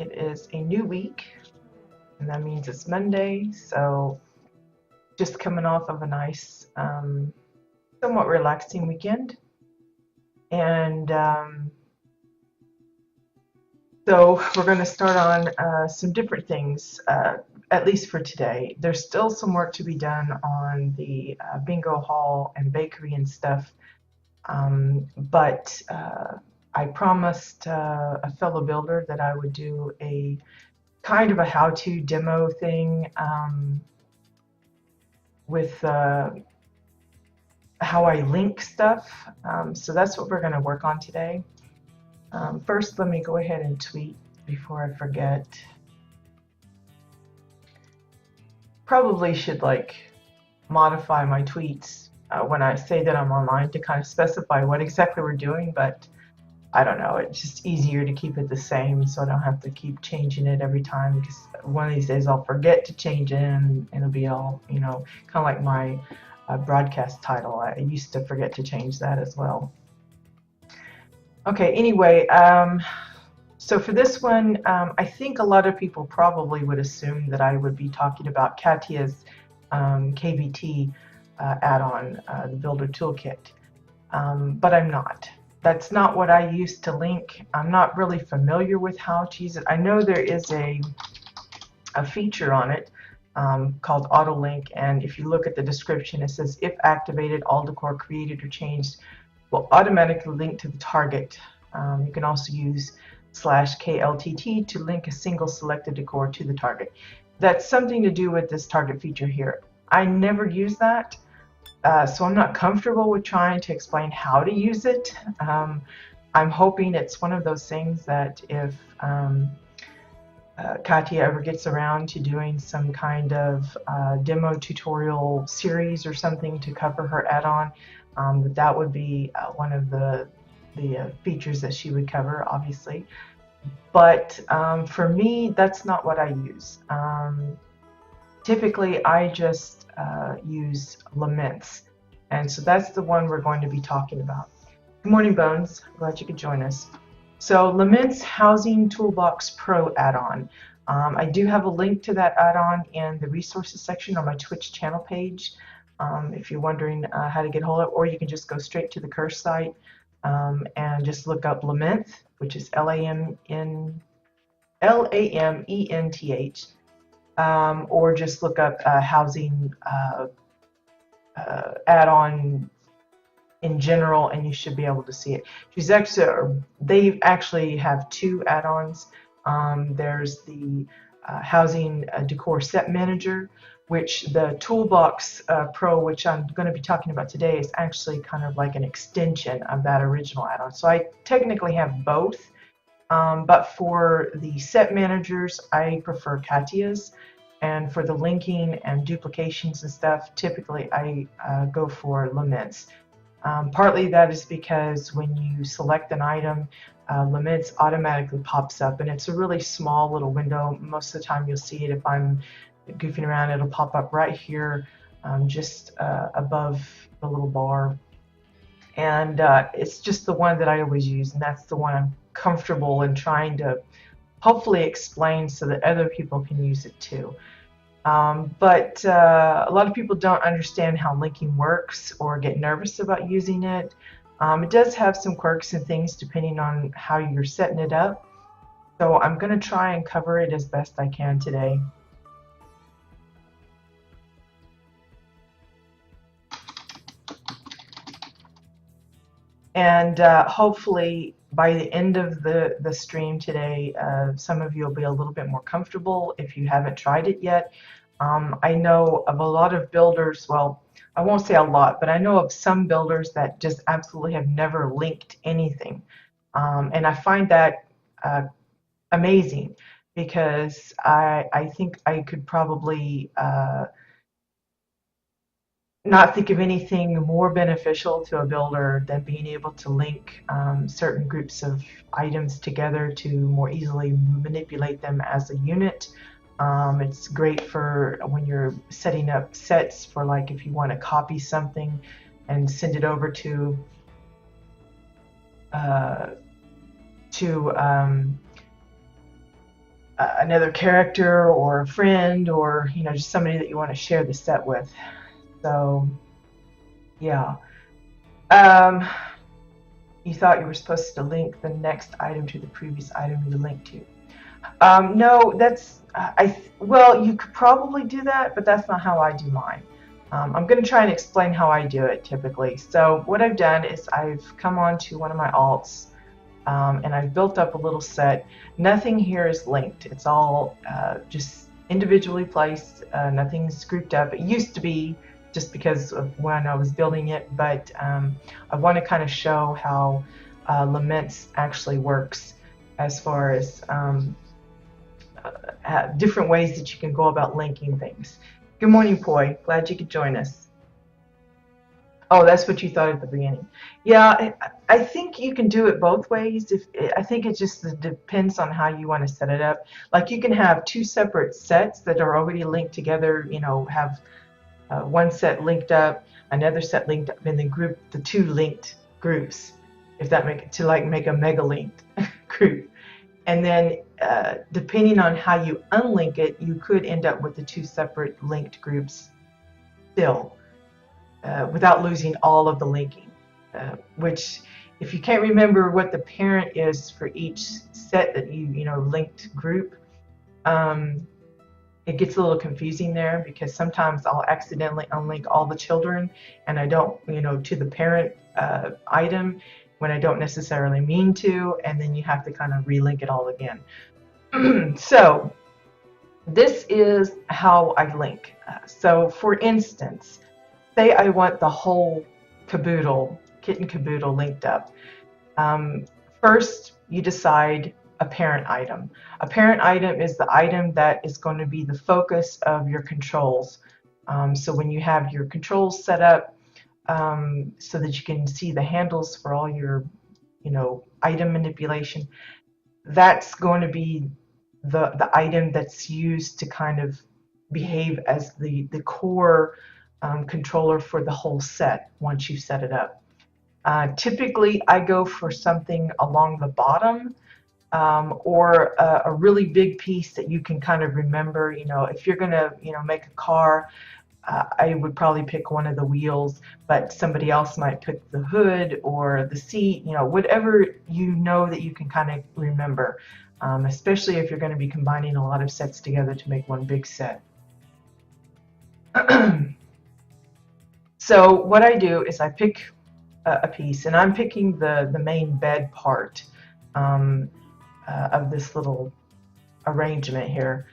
It is a new week, and that means it's Monday, so just coming off of a nice, somewhat relaxing weekend. And so we're going to start on some different things, at least for today. There's still some work to be done on the bingo hall and bakery and stuff, but I promised a fellow builder that I would do a kind of a how-to demo thing with how I link stuff. So that's what we're going to work on today. First, let me go ahead and tweet before I forget. Probably should modify my tweets when I say that I'm online to kind of specify what exactly we're doing, but I don't know, it's just easier to keep it the same so I don't have to keep changing it every time, because one of these days I'll forget to change it and it'll be all, kind of like my broadcast title. I used to forget to change that as well. Okay, anyway, so for this one, I think a lot of people probably would assume that I would be talking about Katya's KVT add-on, the Builder Toolkit, but I'm not. That's not what I used to link. I'm not really familiar with how to use it. I know there is a feature on it called Auto Link, and if you look at the description, it says if activated, all decor created or changed will automatically link to the target. You can also use /KLTT to link a single selected decor to the target. That's something to do with this target feature here. I never use that. So I'm not comfortable with trying to explain how to use it. I'm hoping it's one of those things that if Katya ever gets around to doing some kind of demo tutorial series or something to cover her add-on, that would be one of the features that she would cover, obviously. But for me, that's not what I use. Typically, I just use Lamenth, and so that's the one we're going to be talking about. Good morning, Bones. Glad you could join us. So Lamenth's Housing Toolbox Pro add-on. I do have a link to that add-on in the resources section on my Twitch channel page. If you're wondering how to get hold of it, or you can just go straight to the Curse site and just look up Lamenth, which is Lamenth. Or just look up housing add-on in general, and you should be able to see it. They actually have two add-ons. There's the Housing Decor Set Manager, which the Toolbox Pro, which I'm going to be talking about today, is actually kind of like an extension of that original add-on. So I technically have both. But for the set managers, I prefer Katya's, and for the linking and duplications and stuff, typically I go for Lamenth's. Partly that is because when you select an item, Lamenth's automatically pops up, and it's a really small little window. Most of the time you'll see it if I'm goofing around, it'll pop up right here, just above the little bar. And it's just the one that I always use, and that's the one I'm comfortable in trying to hopefully explain so that other people can use it too. But a lot of people don't understand how linking works or get nervous about using it. It does have some quirks and things depending on how you're setting it up. So I'm going to try and cover it as best I can today. And hopefully by the end of the stream today, some of you will be a little bit more comfortable if you haven't tried it yet. I know of a lot of builders, well, I won't say a lot, but I know of some builders that just absolutely have never linked anything. And I find that amazing, because I think I could probably not think of anything more beneficial to a builder than being able to link certain groups of items together to more easily manipulate them as a unit. It's great for when you're setting up sets for, like, if you want to copy something and send it over to another character or a friend, or just somebody that you want to share the set with. So yeah. Um, you thought you were supposed to link the next item to the previous item you linked to. No, that's well, you could probably do that, but that's not how I do mine. I'm going to try and explain how I do it typically. So what I've done is I've come on to one of my alts, and I've built up a little set. Nothing here is linked. It's all just individually placed. Nothing's grouped up. It used to be, just because of when I was building it, but I want to kind of show how Lamenth actually works as far as different ways that you can go about linking things. Good morning, Poi. Glad you could join us. Oh, that's what you thought at the beginning. Yeah, I think you can do it both ways. I think it just depends on how you want to set it up. Like you can have two separate sets that are already linked together. Have one set linked up, another set linked up, and then group the two linked groups, if that make a mega linked group. And then depending on how you unlink it, you could end up with the two separate linked groups still, without losing all of the linking. Which, if you can't remember what the parent is for each set that you linked group, it gets a little confusing there, because sometimes I'll accidentally unlink all the children and I don't, to the parent item when I don't necessarily mean to, and then you have to kind of relink it all again. So this is how I link. So for instance, say I want the whole kitten caboodle linked up. First, you decide a parent item. A parent item is the item that is going to be the focus of your controls. So when you have your controls set up, so that you can see the handles for all your item manipulation, that's going to be the item that's used to kind of behave as the core controller for the whole set once you've set it up. Typically I go for something along the bottom, or a really big piece that you can kind of remember. If you're gonna make a car, I would probably pick one of the wheels, but somebody else might pick the hood or the seat, whatever that you can kind of remember, especially if you're going to be combining a lot of sets together to make one big set. So what I do is I pick a piece, and I'm picking the main bed part of this little arrangement here,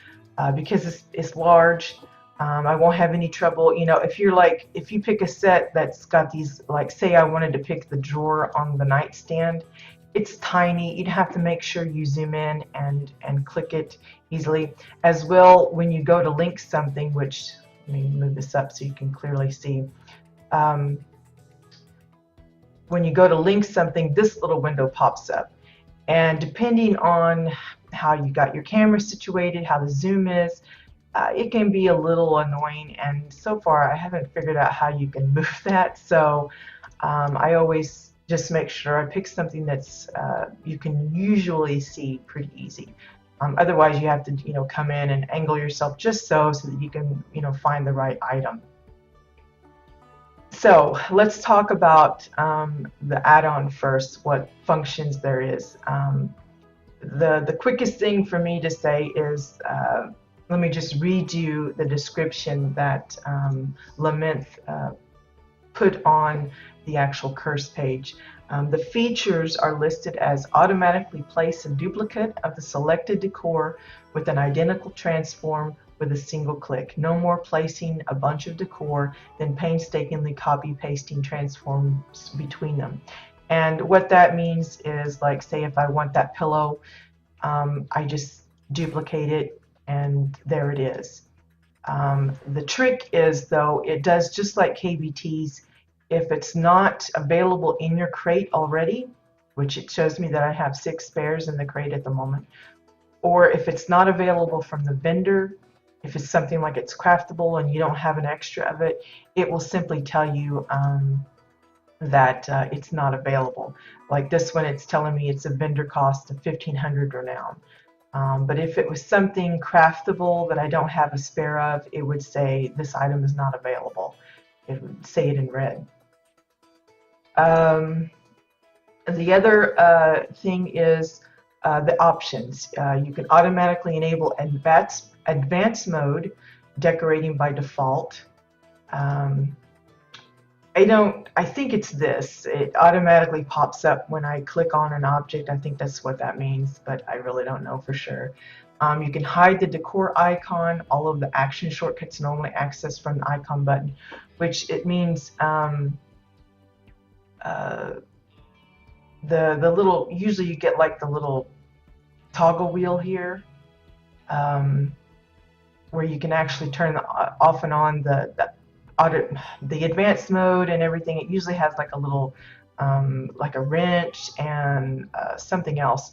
because it's large. I won't have any trouble, if you pick a set that's got these, like say I wanted to pick the drawer on the nightstand, it's tiny. You'd have to make sure you zoom in and click it easily. As well, when you go to link something, which, let me move this up so you can clearly see. When you go to link something, this little window pops up. And depending on how you got your camera situated, how the zoom is, it can be a little annoying, and so far I haven't figured out how you can move that. So I always just make sure I pick something that's you can usually see pretty easy. Otherwise you have to come in and angle yourself just so that you can find the right item. So let's talk about the add-on first, what functions there is. The quickest thing for me to say is, let me just read you the description that Lamenth put on the actual curse page. The features are listed as automatically place a duplicate of the selected decor with an identical transform with a single click. No more placing a bunch of decor than painstakingly copy pasting transforms between them. And what that means is, like, say if I want that pillow, I just duplicate it and there it is. The trick is, though, it does just like KBTs. If it's not available in your crate already, which it shows me that I have 6 spares in the crate at the moment, or if it's not available from the vendor, if it's something like it's craftable and you don't have an extra of it, it will simply tell you that it's not available. Like this one, it's telling me it's a vendor cost of $1,500 renown. But if it was something craftable that I don't have a spare of, it would say this item is not available. It would say it in red. The other thing is the options. You can automatically enable advanced mode, decorating by default. I think it's this. It automatically pops up when I click on an object. I think that's what that means, but I really don't know for sure. You can hide the decor icon. All of the action shortcuts normally accessed from the icon button, which it means the little, usually you get like the little toggle wheel here, where you can actually turn off and on the advanced mode and everything. It usually has like a little like a wrench and something else.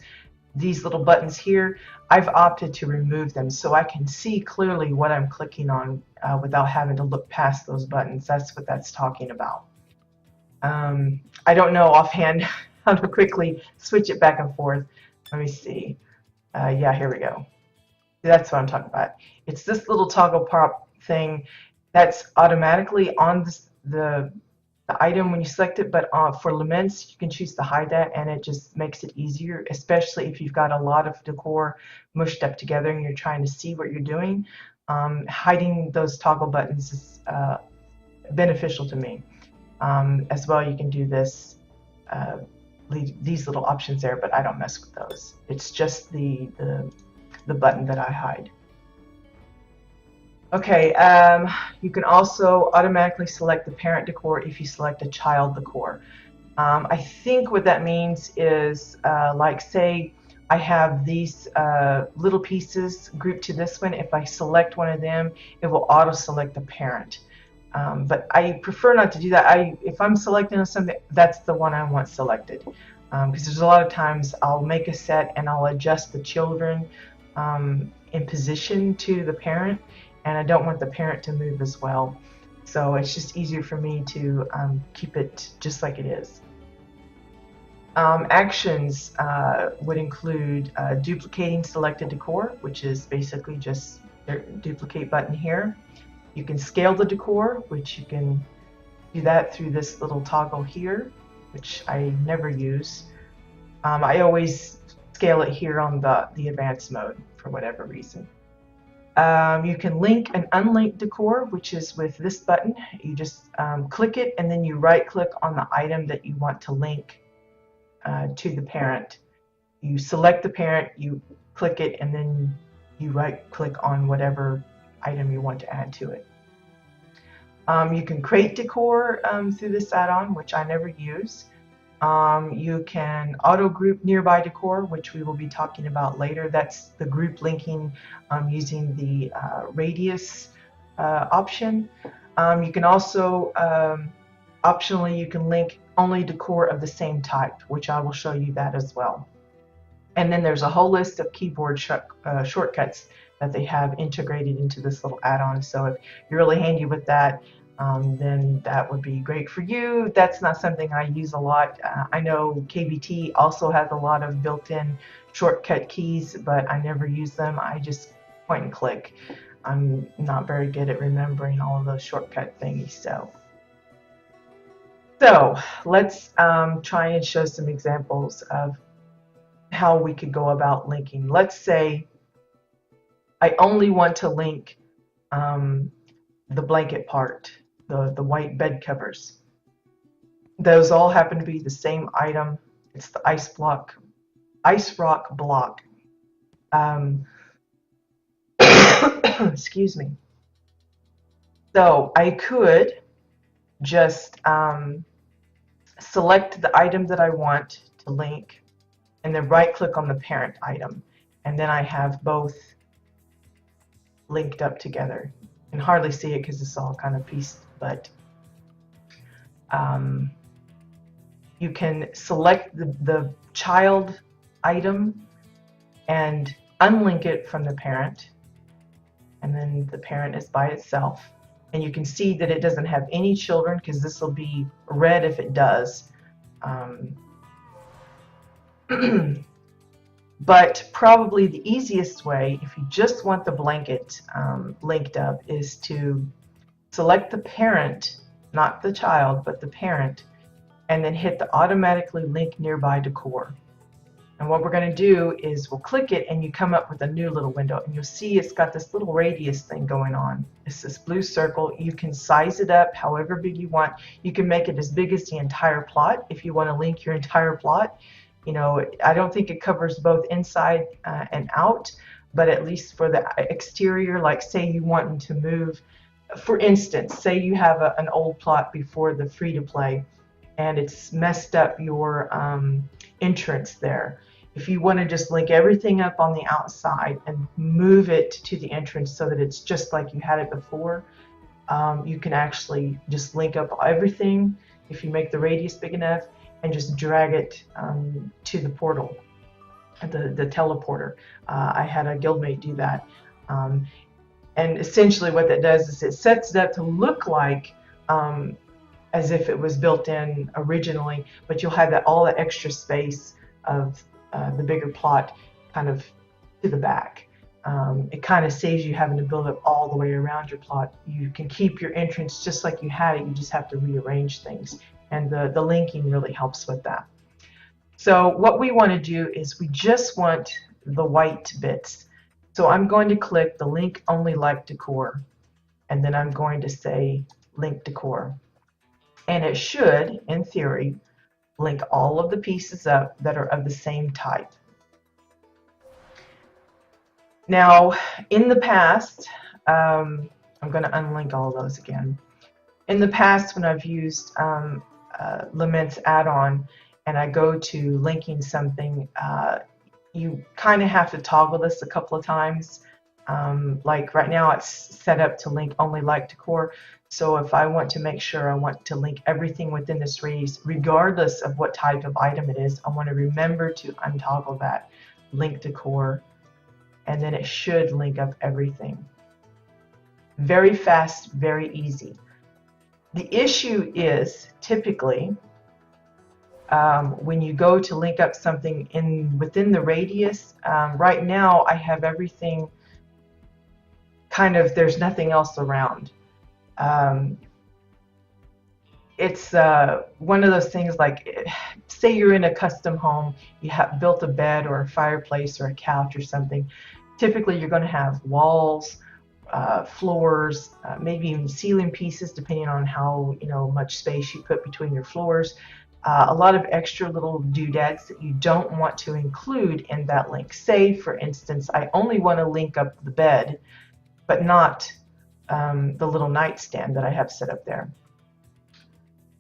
These little buttons here, I've opted to remove them so I can see clearly what I'm clicking on without having to look past those buttons. That's what that's talking about. I don't know offhand how to quickly switch it back and forth. Let me see. Yeah, here we go. That's what I'm talking about. It's this little toggle pop thing that's automatically on the item when you select it, but for Lamenth, you can choose to hide that, and it just makes it easier, especially if you've got a lot of decor mushed up together and you're trying to see what you're doing. Hiding those toggle buttons is beneficial to me. As well, you can do this, leave these little options there, but I don't mess with those. It's just the button that I hide. Okay, you can also automatically select the parent decor if you select a child decor. I think what that means is, like say I have these little pieces grouped to this one. If I select one of them, it will auto-select the parent. But I prefer not to do that. If I'm selecting something, that's the one I want selected. Because there's a lot of times I'll make a set and I'll adjust the children in position to the parent, and I don't want the parent to move as well. So it's just easier for me to keep it just like it is. Actions would include duplicating selected decor, which is basically just the duplicate button here. You can scale the decor, which you can do that through this little toggle here, which I never use. I always scale it here on the advanced mode for whatever reason. You can link and unlink decor, which is with this button. You just click it and then you right click on the item that you want to link to the parent. You select the parent, you click it, and then you right click on whatever item you want to add to it. You can create decor through this add-on, which I never use. You can auto group nearby decor, which we will be talking about later. That's the group linking using the radius option. You can also optionally you can link only decor of the same type, which I will show you that as well. And then there's a whole list of keyboard shortcuts that they have integrated into this little add-on. So if you're really handy with that, then that would be great for you. That's not something I use a lot. I know KBT also has a lot of built-in shortcut keys, but I never use them. I just point and click. I'm not very good at remembering all of those shortcut thingies. So let's try and show some examples of how we could go about linking. Let's say I only want to link the blanket part, the white bed covers. Those all happen to be the same item. It's the ice rock block. Excuse me. So I could just select the item that I want to link and then right click on the parent item, and then I have both linked up together. You can hardly see it because it's all kind of pieced, but you can select the child item and unlink it from the parent, and then the parent is by itself. And you can see that it doesn't have any children because this will be red if it does. But probably the easiest way, if you just want the blanket linked up, is to select the parent, not the child, but the parent, and then hit the automatically link nearby decor. And what we're going to do is we'll click it and you come up with a new little window, and you'll see it's got this little radius thing going on. It's this blue circle. You can size it up however big you want. You can make it as big as the entire plot if you want to link your entire plot. You know, I don't think it covers both inside and out, but at least for the exterior, like say you want to move, for instance, say you have an old plot before the free to play and it's messed up your entrance there. If you want to just link everything up on the outside and move it to the entrance so that it's just like you had it before, you can actually just link up everything if you make the radius big enough and just drag it to the portal, the teleporter. I had a guildmate do that. And essentially what that does is it sets it up to look like as if it was built in originally, but you'll have all the extra space of the bigger plot kind of to the back. It kind of saves you having to build up all the way around your plot. You can keep your entrance just like you had it, you just have to rearrange things. And the linking really helps with that. So what we want to do is we just want the white bits. So I'm going to click the link only like decor, and then I'm going to say link decor. And it should, in theory, link all of the pieces up that are of the same type. Now, in the past, I'm going to unlink all those again. In the past, when I've used Lamenth's add-on and I go to linking something, you kind of have to toggle this a couple of times. Like right now, it's set up to link only like decor. So if I want to make sure I want to link everything within this radius, regardless of what type of item it is, I want to remember to untoggle that link decor, and then it should link up everything. Very fast, very easy. The issue is typically when you go to link up something within the radius. Right now I have everything kind of, there's nothing else around. It's one of those things like, say you're in a custom home, you have built a bed or a fireplace or a couch or something. Typically you're going to have walls, floors, maybe even ceiling pieces depending on how much space you put between your floors. A lot of extra little doodads that you don't want to include in that link. Say for instance I only want to link up the bed but not the little nightstand that I have set up there.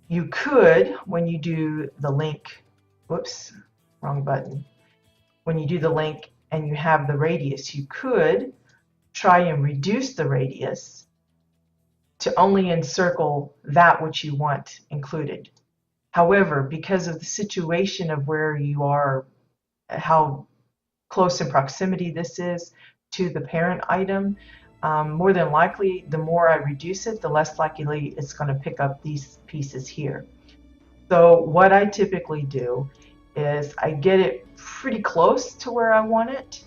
You could, when you do the link, whoops, wrong button. When you do the link and you have the radius, you could try and reduce the radius to only encircle that which you want included. However, because of the situation of where you are, how close in proximity this is to the parent item, more than likely, the more I reduce it, the less likely it's going to pick up these pieces here. So what I typically do is I get it pretty close to where I want it.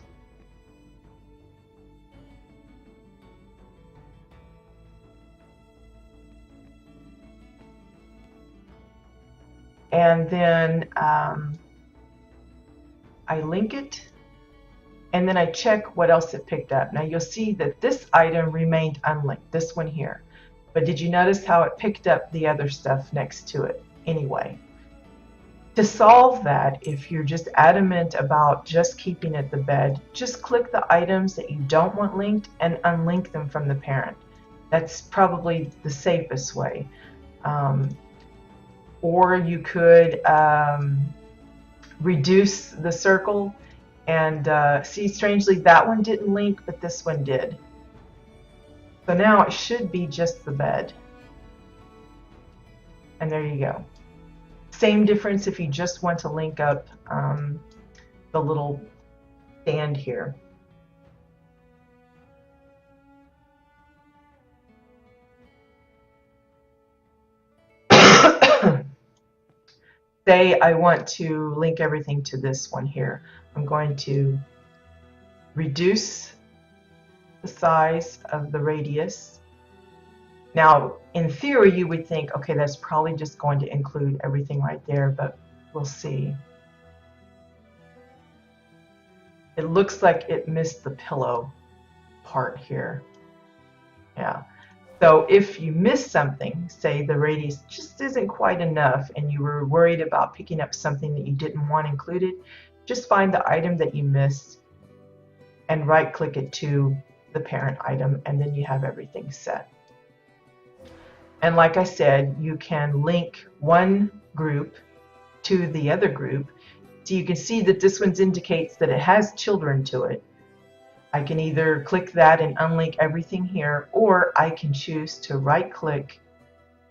And then I link it. And then I check what else it picked up. Now you'll see that this item remained unlinked, this one here. But did you notice how it picked up the other stuff next to it anyway? To solve that, if you're just adamant about just keeping it the bed, just click the items that you don't want linked and unlink them from the parent. That's probably the safest way. Or you could reduce the circle. And see, strangely, that one didn't link, but this one did. So now it should be just the bed. And there you go. Same difference if you just want to link up the little stand here. say I want to link everything to this one here. I'm going to reduce the size of the radius. Now, in theory, you would think, okay, that's probably just going to include everything right there, but we'll see. It looks like it missed the pillow part here. Yeah. So if you miss something, say the radius just isn't quite enough and you were worried about picking up something that you didn't want included, just find the item that you missed and right click it to the parent item, and then you have everything set. And like I said, you can link one group to the other group. So you can see that this one indicates that it has children to it. I can either click that and unlink everything here, or I can choose to right click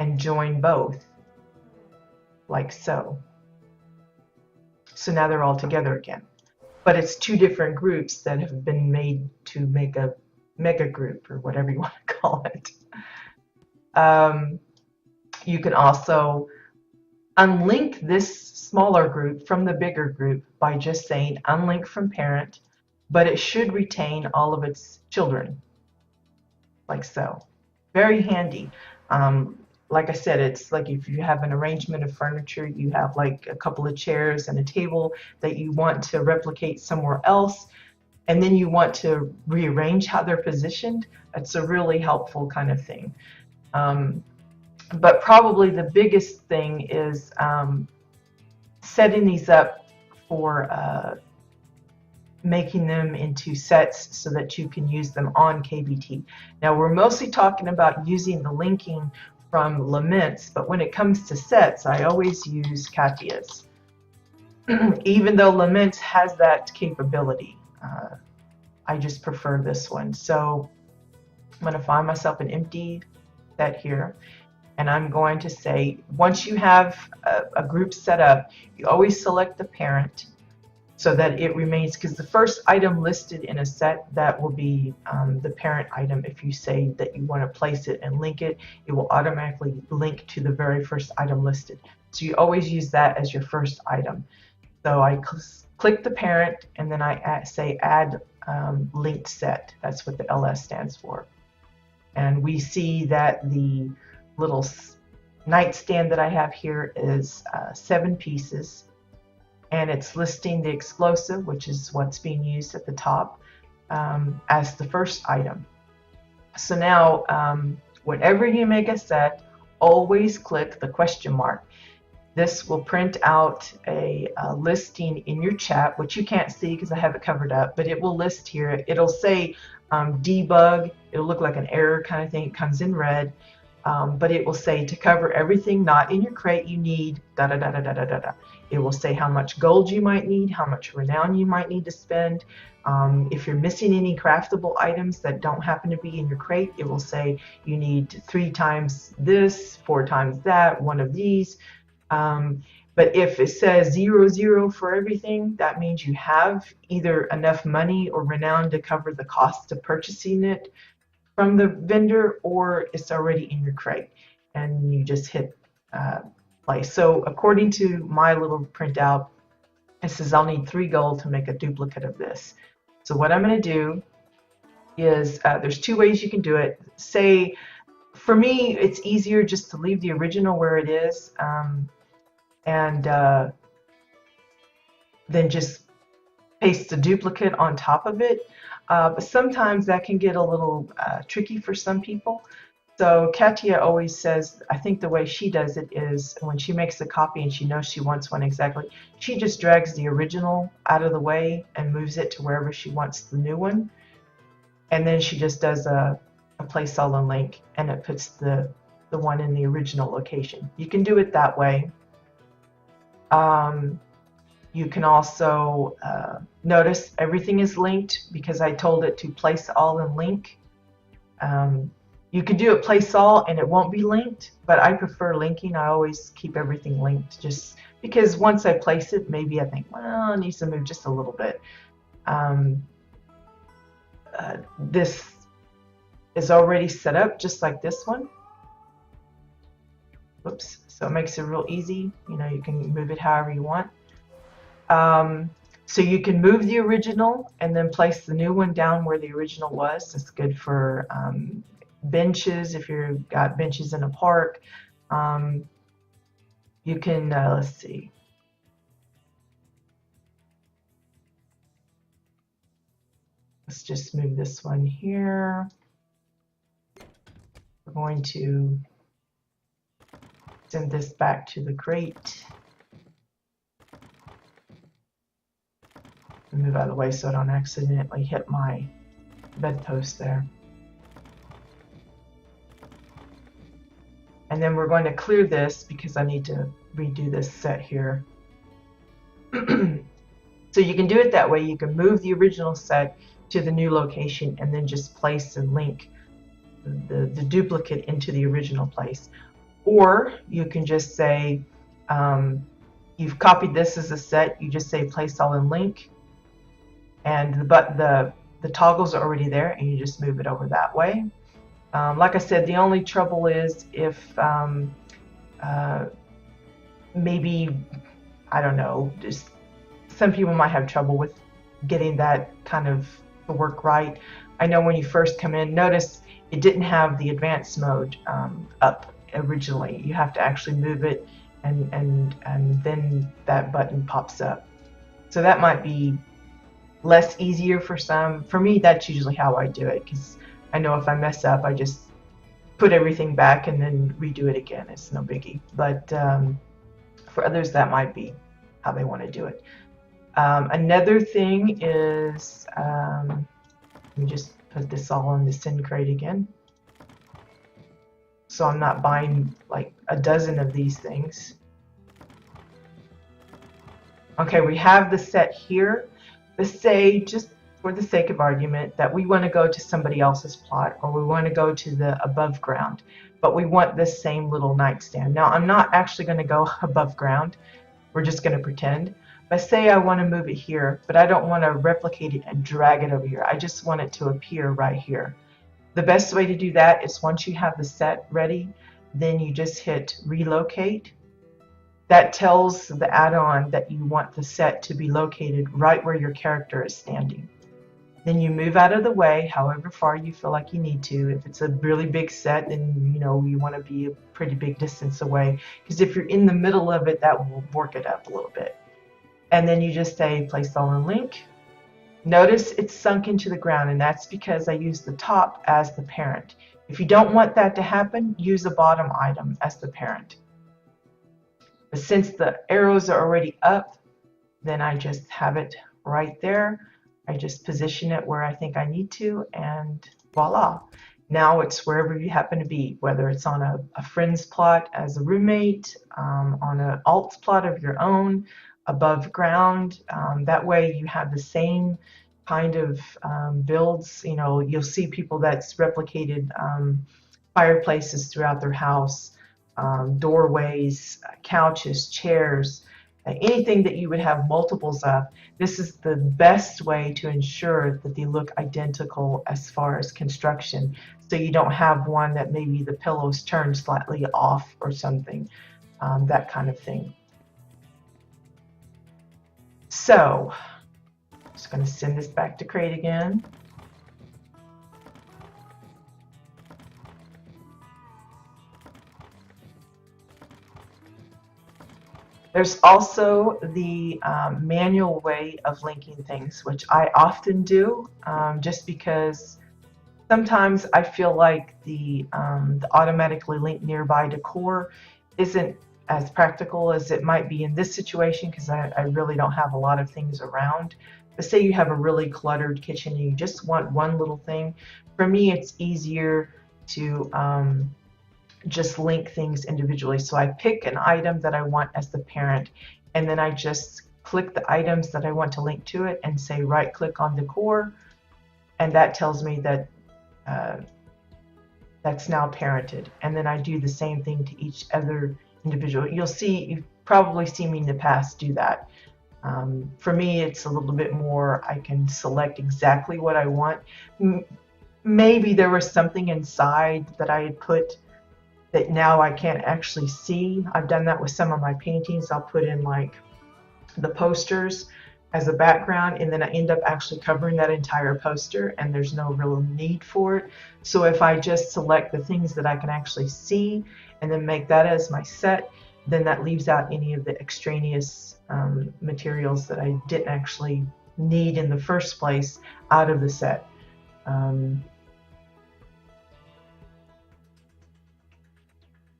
and join both, like so. So now they're all together again. But it's two different groups that have been made to make a mega group, or whatever you want to call it. You can also unlink this smaller group from the bigger group by just saying unlink from parent, but it should retain all of its children, like so. Very handy. Like I said, it's like if you have an arrangement of furniture, you have like a couple of chairs and a table that you want to replicate somewhere else, and then you want to rearrange how they're positioned. It's a really helpful kind of thing. But probably the biggest thing is setting these up for making them into sets so that you can use them on KBT. Now we're mostly talking about using the linking from Lamenth, but when it comes to sets, I always use Katya's. Even though Lamenth has that capability, I just prefer this one. So I'm going to find myself an empty set here, and I'm going to say, once you have a group set up, you always select the parent so that it remains, because the first item listed in a set, that will be the parent item. If you say that you want to place it and link it, it will automatically link to the very first item listed. So you always use that as your first item. So I click the parent, and then I say add linked set. That's what the LS stands for. And we see that the little nightstand that I have here is 7 pieces. And it's listing the explosive, which is what's being used at the top, as the first item. So now, whenever you make a set, always click the question mark. This will print out a listing in your chat, which you can't see because I have it covered up, but it will list here. It'll say debug. It'll look like an error kind of thing. It comes in red. But it will say to cover everything not in your crate you need da da da da da da da da. It will say how much gold you might need, how much renown you might need to spend. If you're missing any craftable items that don't happen to be in your crate, it will say you need 3 times this, 4 times that, 1 of these. But if it says 0, 0 for everything, that means you have either enough money or renown to cover the cost of purchasing it from the vendor, or it's already in your crate and you just hit play. So according to my little printout, it says I'll need 3 gold to make a duplicate of this. So what I'm going to do is there's 2 ways you can do it. Say, for me, it's easier just to leave the original where it is, and then just paste the duplicate on top of it. But sometimes that can get a little tricky for some people. So Katya always says, I think the way she does it is when she makes a copy and she knows she wants one exactly, she just drags the original out of the way and moves it to wherever she wants the new one. And then she just does a place all in link, and it puts the one in the original location. You can do it that way. You can also notice everything is linked because I told it to place all in link. You could do it place all and it won't be linked, but I prefer linking. I always keep everything linked just because once I place it, maybe I think, well, it needs to move just a little bit. This is already set up just like this one. Oops. So it makes it real easy. You know, you can move it however you want. So you can move the original and then place the new one down where the original was. It's good for benches if you've got benches in a park. You can, let's see. Let's just move this one here. We're going to send this back to the crate. Move out of the way so I don't accidentally hit my bedpost there. And then we're going to clear this because I need to redo this set here. So you can do it that way. You can move the original set to the new location and then just place and link the duplicate into the original place. Or you can just say, you've copied this as a set, you just say place all and link, and the toggles are already there and you just move it over that way. Like I said, the only trouble is if maybe, I don't know, just some people might have trouble with getting that kind of work right. I know when you first come in, notice it didn't have the advanced mode up originally. You have to actually move it and then that button pops up. So that might be less easier for some. For me, that's usually how I do it, because I know if I mess up, I just put everything back and then redo it again. It's no biggie. But for others, that might be how they want to do it. Another thing is, let me just put this all on the send crate again. So I'm not buying like a dozen of these things. Okay, we have the set here. Let's say, just for the sake of argument, that we want to go to somebody else's plot, or we want to go to the above ground, but we want this same little nightstand. Now, I'm not actually going to go above ground. We're just going to pretend. But say I want to move it here, but I don't want to replicate it and drag it over here. I just want it to appear right here. The best way to do that is once you have the set ready, then you just hit relocate. That tells the add-on that you want the set to be located right where your character is standing. Then you move out of the way however far you feel like you need to. If it's a really big set, then you know you want to be a pretty big distance away, because if you're in the middle of it, that will work it up a little bit. And then you just say place all in link. Notice it's sunk into the ground, and that's because I use the top as the parent. If you don't want that to happen, use a bottom item as the parent. But since the arrows are already up, then I just have it right there. I just position it where I think I need to, and voila. Now it's wherever you happen to be, whether it's on a friend's plot as a roommate, on an alt plot of your own, above ground. That way you have the same kind of builds. You know, you'll see people that's replicated fireplaces throughout their house, doorways, couches, chairs, anything that you would have multiples of. This is the best way to ensure that they look identical as far as construction, so you don't have one that maybe the pillows turned slightly off or something, that kind of thing. So I'm just going to send this back to crate again. There's also the manual way of linking things, which I often do, just because sometimes I feel like the automatically link nearby decor isn't as practical as it might be in this situation, because I really don't have a lot of things around. But say you have a really cluttered kitchen and you just want one little thing. For me, it's easier to just link things individually. So I pick an item that I want as the parent, and then I just click the items that I want to link to it and say right click on Decor, and that tells me that that's now parented. And then I do the same thing to each other individual. You've probably seen me in the past do that. For me, it's a little bit more, I can select exactly what I want. Maybe there was something inside that I had put that now I can't actually see. I've done that with some of my paintings. I'll put in like the posters as a background, and then I end up actually covering that entire poster, and there's no real need for it. So if I just select the things that I can actually see and then make that as my set, then that leaves out any of the extraneous materials that I didn't actually need in the first place out of the set.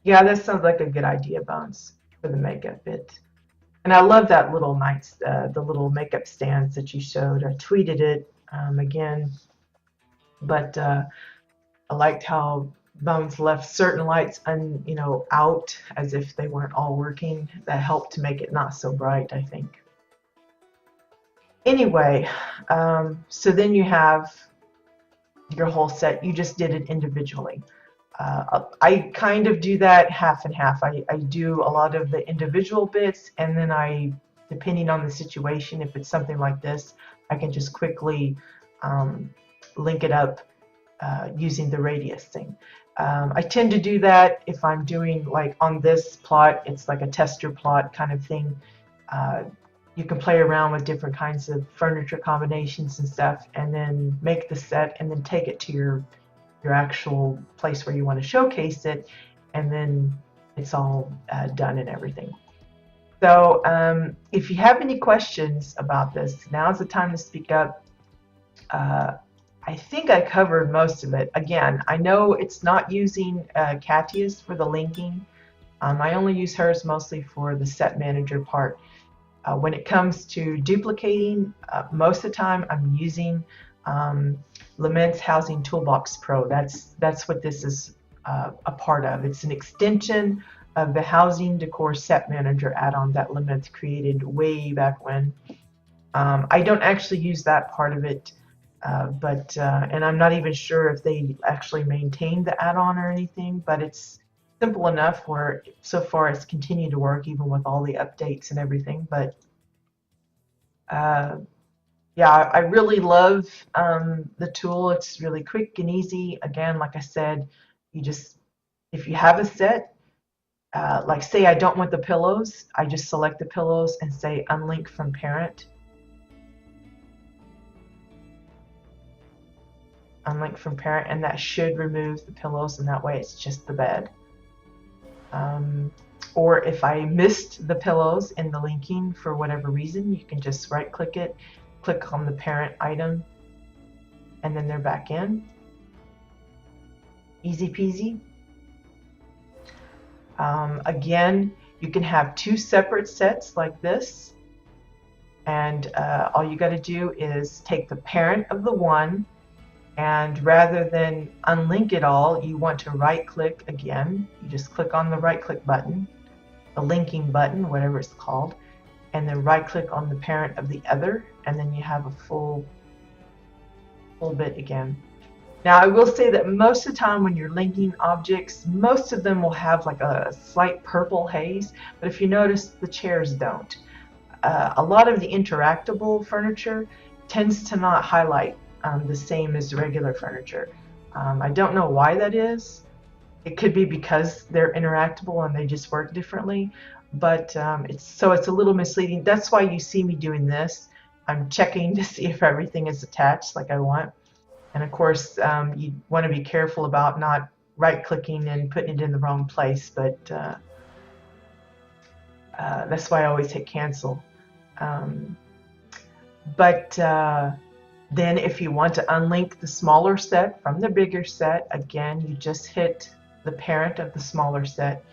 Yeah, that sounds like a good idea, Bones, for the makeup bit. And I love that little the little makeup stands that you showed. I tweeted it again, but I liked how Bones left certain lights out as if they weren't all working. That helped to make it not so bright, I think. Anyway, so then you have your whole set. You just did it individually. I kind of do that half and half. I do a lot of the individual bits, and then depending on the situation, if it's something like this, I can just quickly link it up using the radius thing. I tend to do that if I'm doing, like on this plot, it's like a tester plot kind of thing. You can play around with different kinds of furniture combinations and stuff, and then make the set, and then take it to your actual place where you want to showcase it, and then it's all done and everything. So if you have any questions about this, now's the time to speak up. I think I covered most of it. Again, I know it's not using Katya's for the linking. I only use hers mostly for the set manager part. When it comes to duplicating, most of the time I'm using Lamenth's Housing Toolbox Pro. That's what this is a part of. It's an extension of the Housing Decor Set Manager add-on that Lamenth created way back when. I don't actually use that part of it, and I'm not even sure if they actually maintain the add-on or anything, but it's simple enough where so far it's continued to work even with all the updates and everything. But yeah, I really love the tool. It's really quick and easy. Again, like I said, if you have a set, like say I don't want the pillows, I just select the pillows and say unlink from parent. Unlink from parent, and that should remove the pillows, and that way it's just the bed. Or if I missed the pillows in the linking for whatever reason, you can just right click it, click on the parent item, and then they're back in. Easy peasy. Again, you can have two separate sets like this, and all you got to do is take the parent of the one, and rather than unlink it all, you want to right click again. You just click on the right click button, the linking button, whatever it's called, and then right click on the parent of the other, and then you have a full bit again. Now I will say that most of the time when you're linking objects, most of them will have like a slight purple haze, but if you notice, the chairs don't. A lot of the interactable furniture tends to not highlight the same as regular furniture. I don't know why that is. It could be because they're interactable and they just work differently, but it's a little misleading. That's why you see me doing this. I'm checking to see if everything is attached like I want. And of course, you want to be careful about not right-clicking and putting it in the wrong place, but that's why I always hit cancel. Then if you want to unlink the smaller set from the bigger set, again, you just hit the parent of the smaller set.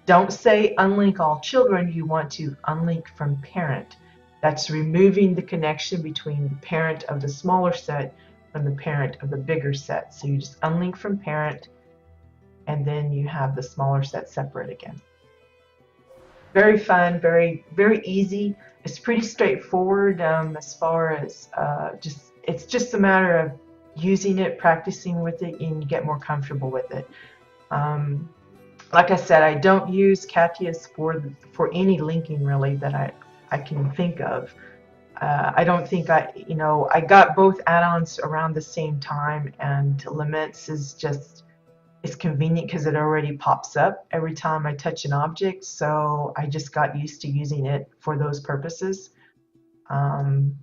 Don't say unlink all children, you want to unlink from parent. That's removing the connection between the parent of the smaller set from the parent of the bigger set. So you just unlink from parent, and then you have the smaller set separate again. Very fun, very, very easy. It's pretty straightforward as far as it's just a matter of using it, practicing with it, and you get more comfortable with it. Like I said, I don't use Katya's for any linking really that I can think of. I don't think I got both add-ons around the same time, and Lamenth's is just It's convenient because it already pops up every time I touch an object, so I just got used to using it for those purposes. Um,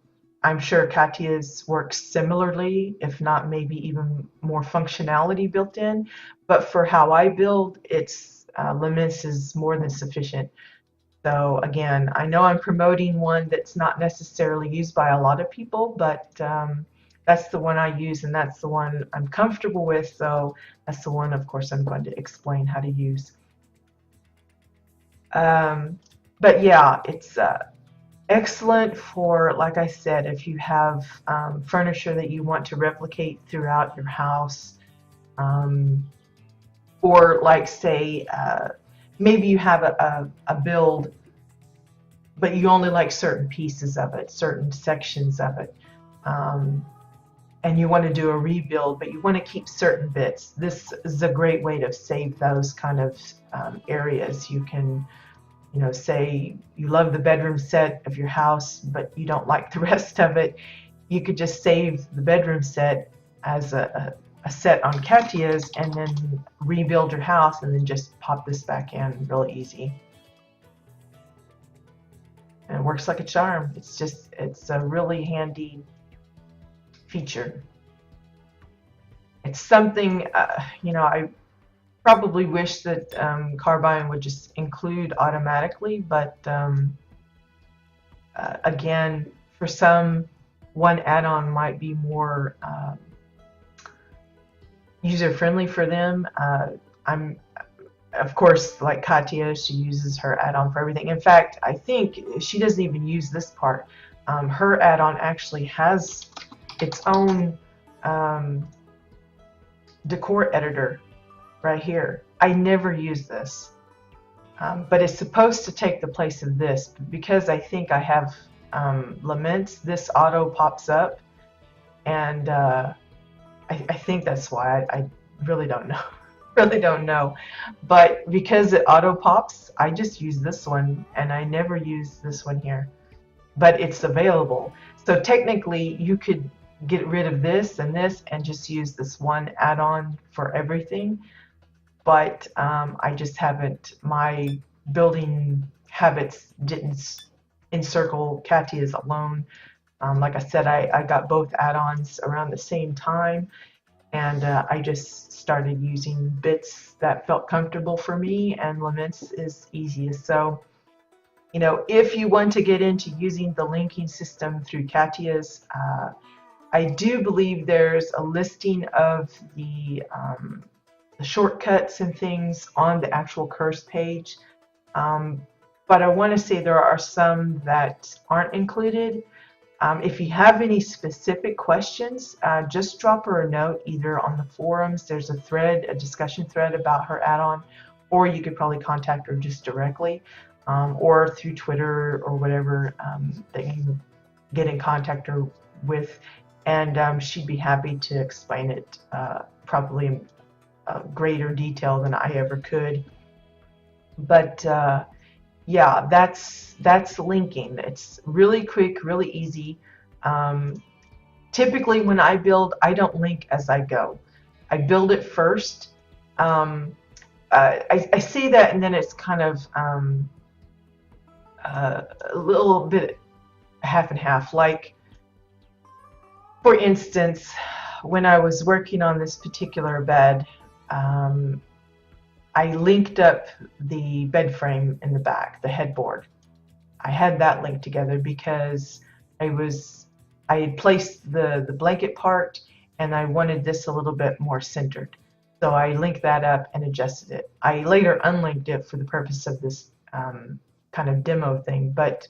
I'm sure Katya's works similarly, if not maybe even more functionality built in. But for how I build, it's Lamenth is more than sufficient. So again, I know I'm promoting one that's not necessarily used by a lot of people, but that's the one I use, and that's the one I'm comfortable with. So that's the one, of course, I'm going to explain how to use. But yeah, it's excellent for, like I said, if you have furniture that you want to replicate throughout your house, or like say, maybe you have a build, but you only like certain pieces of it, certain sections of it, and you want to do a rebuild, but you want to keep certain bits. This is a great way to save those kind of areas. You can, you know, say you love the bedroom set of your house, but you don't like the rest of it. You could just save the bedroom set as a set on Katya's and then rebuild your house and then just pop this back in really easy. And it works like a charm. It's a really handy feature. It's something, you know, I probably wish that Carbine would just include automatically, but again, for some, one add-on might be more user-friendly for them. Of course, like Katya, she uses her add-on for everything. In fact, I think she doesn't even use this part. Her add-on actually has its own decor editor right here. I never use this, but it's supposed to take the place of this. But because I think I have Lamenth, this auto pops up, and I think that's why. I really don't know. Really don't know. But because it auto pops, I just use this one, and I never use this one here. But it's available. So technically, you could get rid of this and just use this one add-on for everything. But I just haven't, my building habits didn't encircle Katya's alone. Like I said, I got both add-ons around the same time, and I just started using bits that felt comfortable for me, and Lamenth is easiest. So, you know, if you want to get into using the linking system through Katya's, I do believe there's a listing of the shortcuts and things on the actual course page. But I want to say there are some that aren't included. If you have any specific questions, just drop her a note either on the forums. There's a thread, a discussion thread about her add-on, or you could probably contact her just directly, or through Twitter or whatever that you get in contact her with, and she'd be happy to explain it probably in greater detail than I ever could. But yeah, that's linking. It's really quick, really easy. Typically when I build, I don't link as I go. I build it first. I say that, and then it's kind of a little bit half and half. Like, for instance, when I was working on this particular bed, I linked up the bed frame in the back, the headboard. I had that linked together because I had placed the blanket part, and I wanted this a little bit more centered. So I linked that up and adjusted it. I later unlinked it for the purpose of this kind of demo thing, but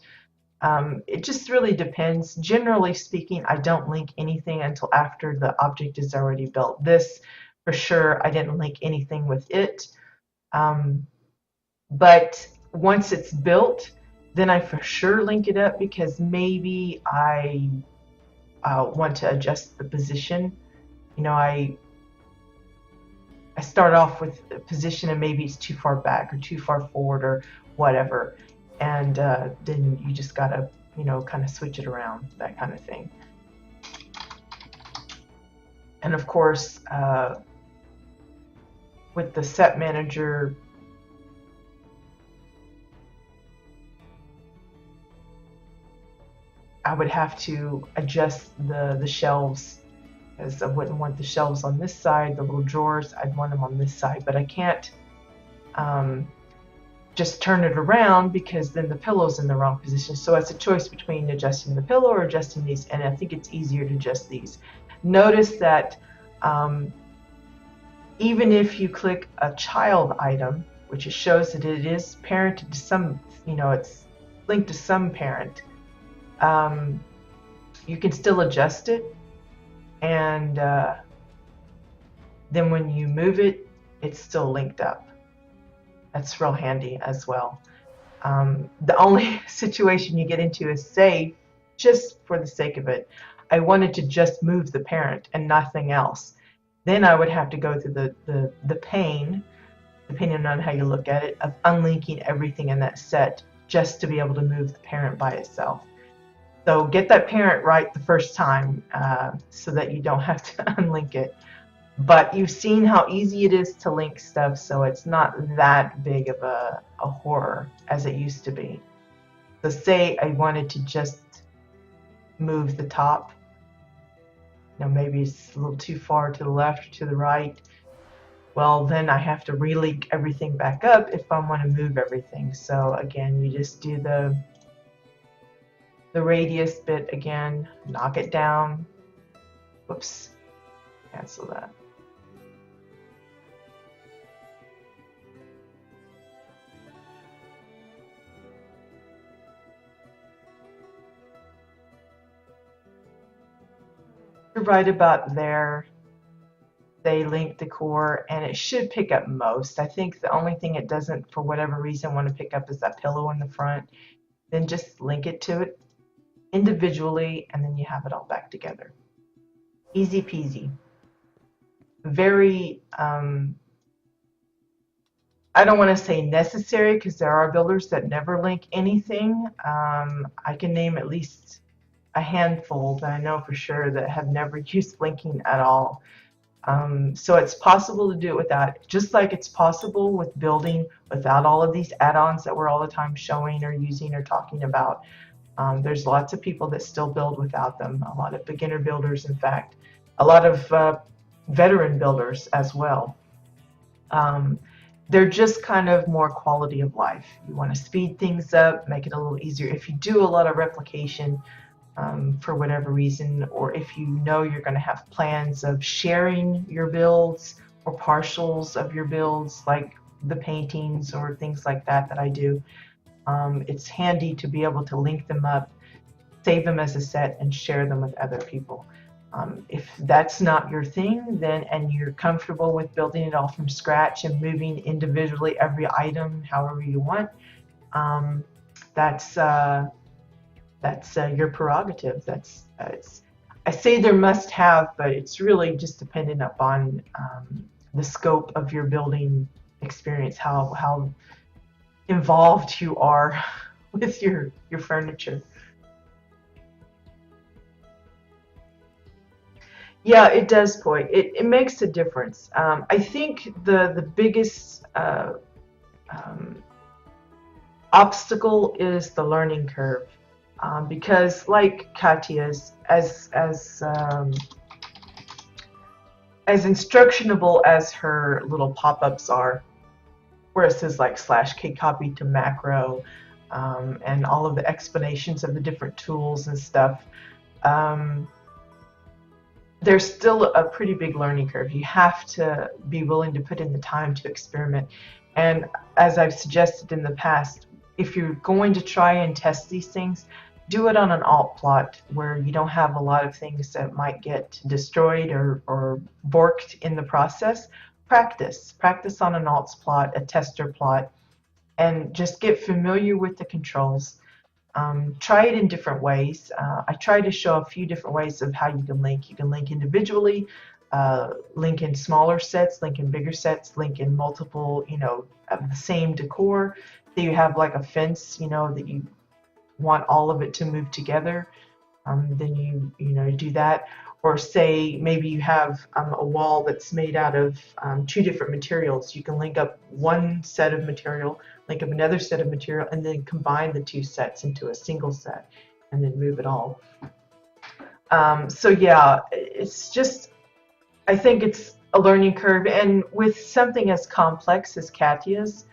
it just really depends. Generally speaking, I don't link anything until after the object is already built. This, for sure, I didn't link anything with it. But once it's built, then I for sure link it up, because maybe I want to adjust the position. You know, I start off with a position and maybe it's too far back or too far forward or whatever, and then you just gotta, you know, kind of switch it around, that kind of thing. And of course, with the set manager, I would have to adjust the shelves, because I wouldn't want the shelves on this side, the little drawers, I'd want them on this side, but I can't just turn it around because then the pillow's in the wrong position. So it's a choice between adjusting the pillow or adjusting these, and I think it's easier to adjust these. Notice that even if you click a child item, which it shows that it is parented to some, it's linked to some parent, you can still adjust it, and then when you move it, it's still linked up. That's real handy as well. The only situation you get into is, say, just for the sake of it, I wanted to just move the parent and nothing else. Then I would have to go through the pain, depending on how you look at it, of unlinking everything in that set just to be able to move the parent by itself. So get that parent right the first time so that you don't have to unlink it. But you've seen how easy it is to link stuff, so it's not that big of a horror as it used to be. So say I wanted to just move the top. Maybe it's a little too far to the left or to the right. Well, then I have to relink everything back up if I want to move everything. So again, you just do the radius bit again, knock it down. Whoops, cancel that. Right about there, they link Decor, and it should pick up most. I think the only thing it doesn't, for whatever reason, want to pick up is that pillow in the front. Then just link it to it individually, and then you have it all back together. Easy peasy. Very, I don't want to say necessary, because there are builders that never link anything. I can name at least a handful that I know for sure that have never used linking at all. So it's possible to do it without, just like it's possible with building without all of these add-ons that we're all the time showing or using or talking about. There's lots of people that still build without them, a lot of beginner builders, in fact, a lot of veteran builders as well. They're just kind of more quality of life. You want to speed things up, make it a little easier. If you do a lot of replication, for whatever reason, or if you know you're going to have plans of sharing your builds or partials of your builds, like the paintings or things like that I do, it's handy to be able to link them up, save them as a set, and share them with other people. If that's not your thing, then, and you're comfortable with building it all from scratch and moving individually every item however you want, that's your prerogative. I say they're must-have, but it's really just dependent upon the scope of your building experience, how involved you are with your furniture. Yeah, it does, Poi. It makes a difference. I think the biggest obstacle is the learning curve. Because, like Katya's, as instructionable as her little pop-ups are, where it says like /k copy to macro, and all of the explanations of the different tools and stuff, there's still a pretty big learning curve. You have to be willing to put in the time to experiment. And as I've suggested in the past, if you're going to try and test these things, do it on an alt plot where you don't have a lot of things that might get destroyed or borked in the process. Practice on an alts plot, a tester plot, and just get familiar with the controls. Try it in different ways. I try to show a few different ways of how you can link. You can link individually, link in smaller sets, link in bigger sets, link in multiple, of the same decor. So you have like a fence, that you want all of it to move together, then you do that. or say maybe you have a wall that's made out of two different materials. You can link up one set of material, link up another set of material, and then combine the two sets into a single set, and then move it all. So yeah, it's just, I think it's a learning curve, and with something as complex as Katya's,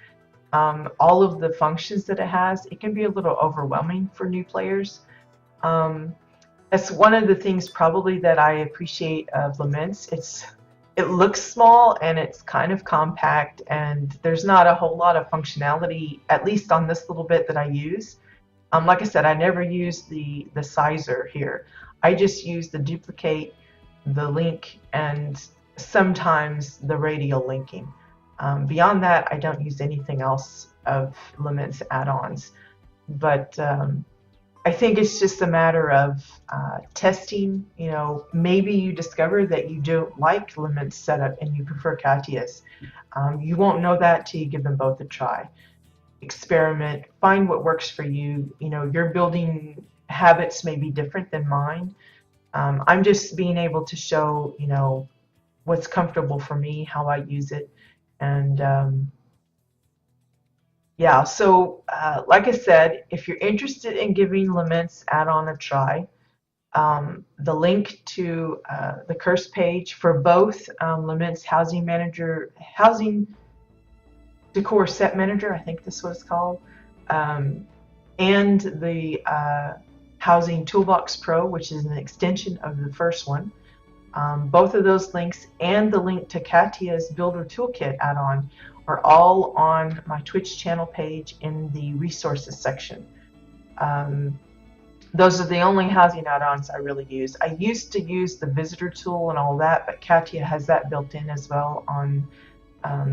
all of the functions that it has, it can be a little overwhelming for new players. That's one of the things probably that I appreciate of Lamenth. It looks small and it's kind of compact, and there's not a whole lot of functionality, at least on this little bit that I use. Like I said, I never use the sizer here. I just use the duplicate, the link, and sometimes the radial linking. Beyond that, I don't use anything else of Lamenth's add-ons. But I think it's just a matter of testing. You know, maybe you discover that you don't like Lamenth's setup and you prefer Katya's. You won't know that till you give them both a try. Experiment, find what works for you. You know, your building habits may be different than mine. I'm just being able to show, you know, what's comfortable for me, how I use it, and yeah, so like I said, if you're interested in giving Lamenth's add-on a try, the link to the curse page for both Lamenth's Housing Decor Set Manager, I think this was called, and the Housing Toolbox Pro, which is an extension of the first one. Both of those links and the link to Katya's Builder Toolkit add-on are all on my Twitch channel page in the resources section. Those are the only housing add-ons I really use. I used to use the visitor tool and all that, but Katya has that built in as well on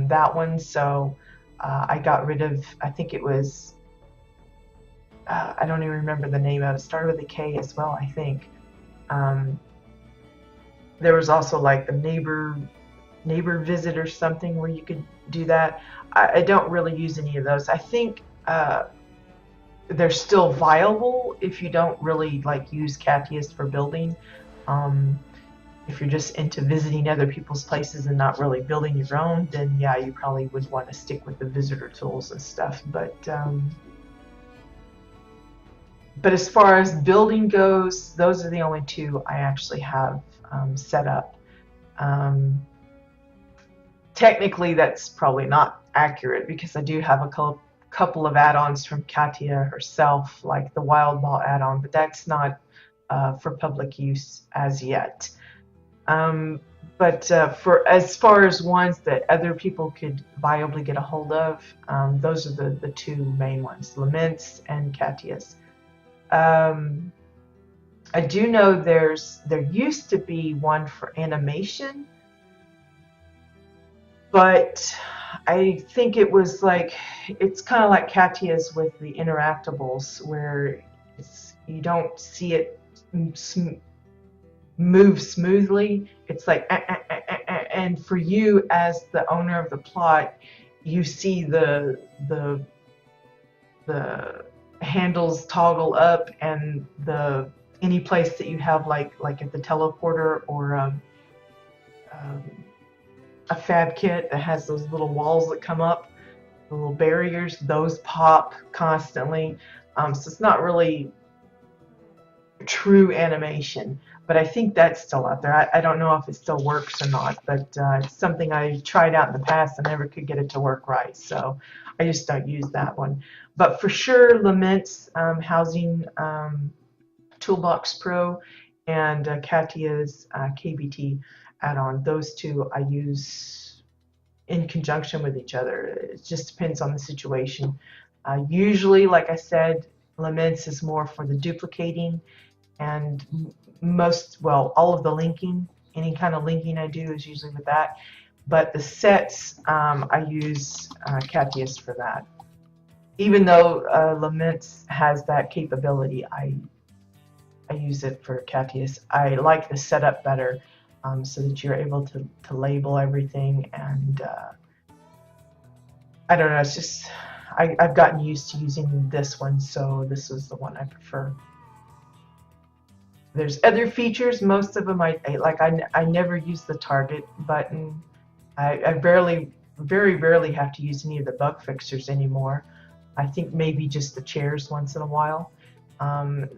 that one, so I got rid of, I think it was, I don't even remember the name of it. It started with a K as well, I think. There was also like the neighbor visit or something where you could do that. I don't really use any of those. I think they're still viable if you don't really like use Katya's for building. If you're just into visiting other people's places and not really building your own, then yeah, you probably would want to stick with the visitor tools and stuff. But as far as building goes, those are the only two I actually have set up. Technically, that's probably not accurate because I do have a couple of add-ons from Katya herself, like the Wild Ball add-on, but that's not for public use as yet. But for as far as ones that other people could viably get a hold of, those are the two main ones, Lamenth's and Katya's. I do know there used to be one for animation, but I think it was like, it's kind of like Katya's with the interactables, where you don't see it move smoothly. It's like, and for you as the owner of the plot, you see the handles toggle up, and any place that you have like at the teleporter or a fab kit that has those little walls that come up, the little barriers, those pop constantly. So it's not really true animation, but I think that's still out there. I don't know if it still works or not, but it's something I tried out in the past and never could get it to work right, so I just don't use that one. But for sure, Lamenth's Housing Toolbox Pro and Katya's KBT add-on, those two I use in conjunction with each other. It just depends on the situation. Usually, like I said, Lamenth's is more for the duplicating, and all of the linking. Any kind of linking I do is usually with that. But the sets, I use Katya's for that. Even though Lamenth's has that capability, I use it for Katya's. I like the setup better, so that you're able to label everything, and I don't know, it's just I've gotten used to using this one, so this is the one I prefer. There's other features. Most of them I never use the target button. I very rarely have to use any of the bug fixers anymore. I think maybe just the chairs once in a while.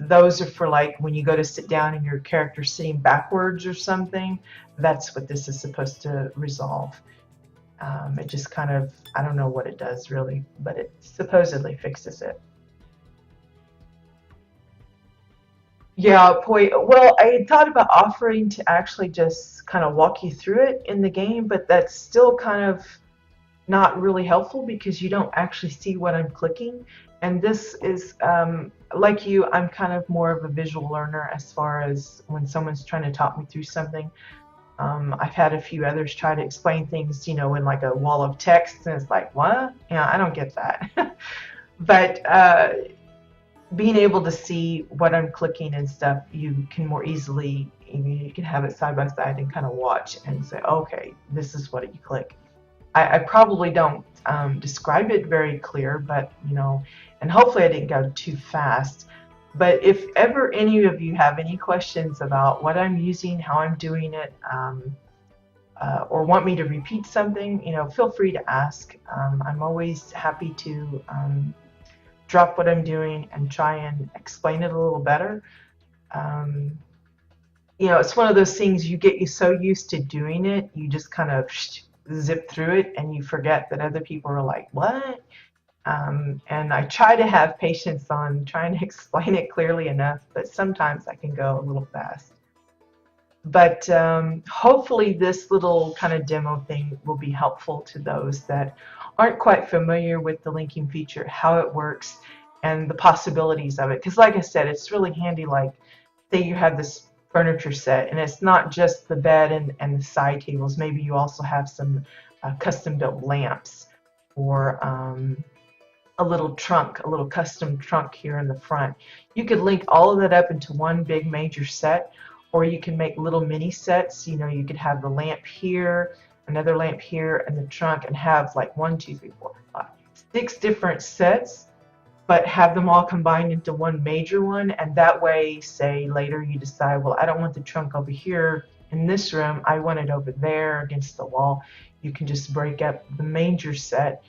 Those are for like when you go to sit down and your character's sitting backwards or something. That's what this is supposed to resolve. It just kind of, I don't know what it does really, but it supposedly fixes it. Yeah, boy. Well, I had thought about offering to actually just kind of walk you through it in the game, but that's still kind of not really helpful because you don't actually see what I'm clicking. And this is, like you, I'm kind of more of a visual learner as far as when someone's trying to talk me through something. I've had a few others try to explain things, in like a wall of text, and it's like, what? Yeah, I don't get that. But being able to see what I'm clicking and stuff, you can more easily, you can have it side by side and kind of watch and say, okay, this is what you click. I probably don't describe it very clear, but and hopefully I didn't go too fast. But if ever any of you have any questions about what I'm using, how I'm doing it, or want me to repeat something, feel free to ask. I'm always happy to drop what I'm doing and try and explain it a little better. It's one of those things you get so used to doing it, you just kind of zip through it and you forget that other people are like, what? And I try to have patience on trying to explain it clearly enough, but sometimes I can go a little fast. But hopefully this little kind of demo thing will be helpful to those that aren't quite familiar with the linking feature, how it works, and the possibilities of it. Because like I said, it's really handy, like say you have this furniture set and it's not just the bed and the side tables. Maybe you also have some custom built lamps or a little trunk, a little custom trunk here in the front. You could link all of that up into one big major set, or you can make little mini sets. You could have the lamp here, another lamp here, and the trunk, and have like 1, 2, 3, 4, 5, 6 different sets, but have them all combined into one major one. And that way, say later you decide, well, I don't want the trunk over here in this room, I want it over there against the wall. You can just break up the major set,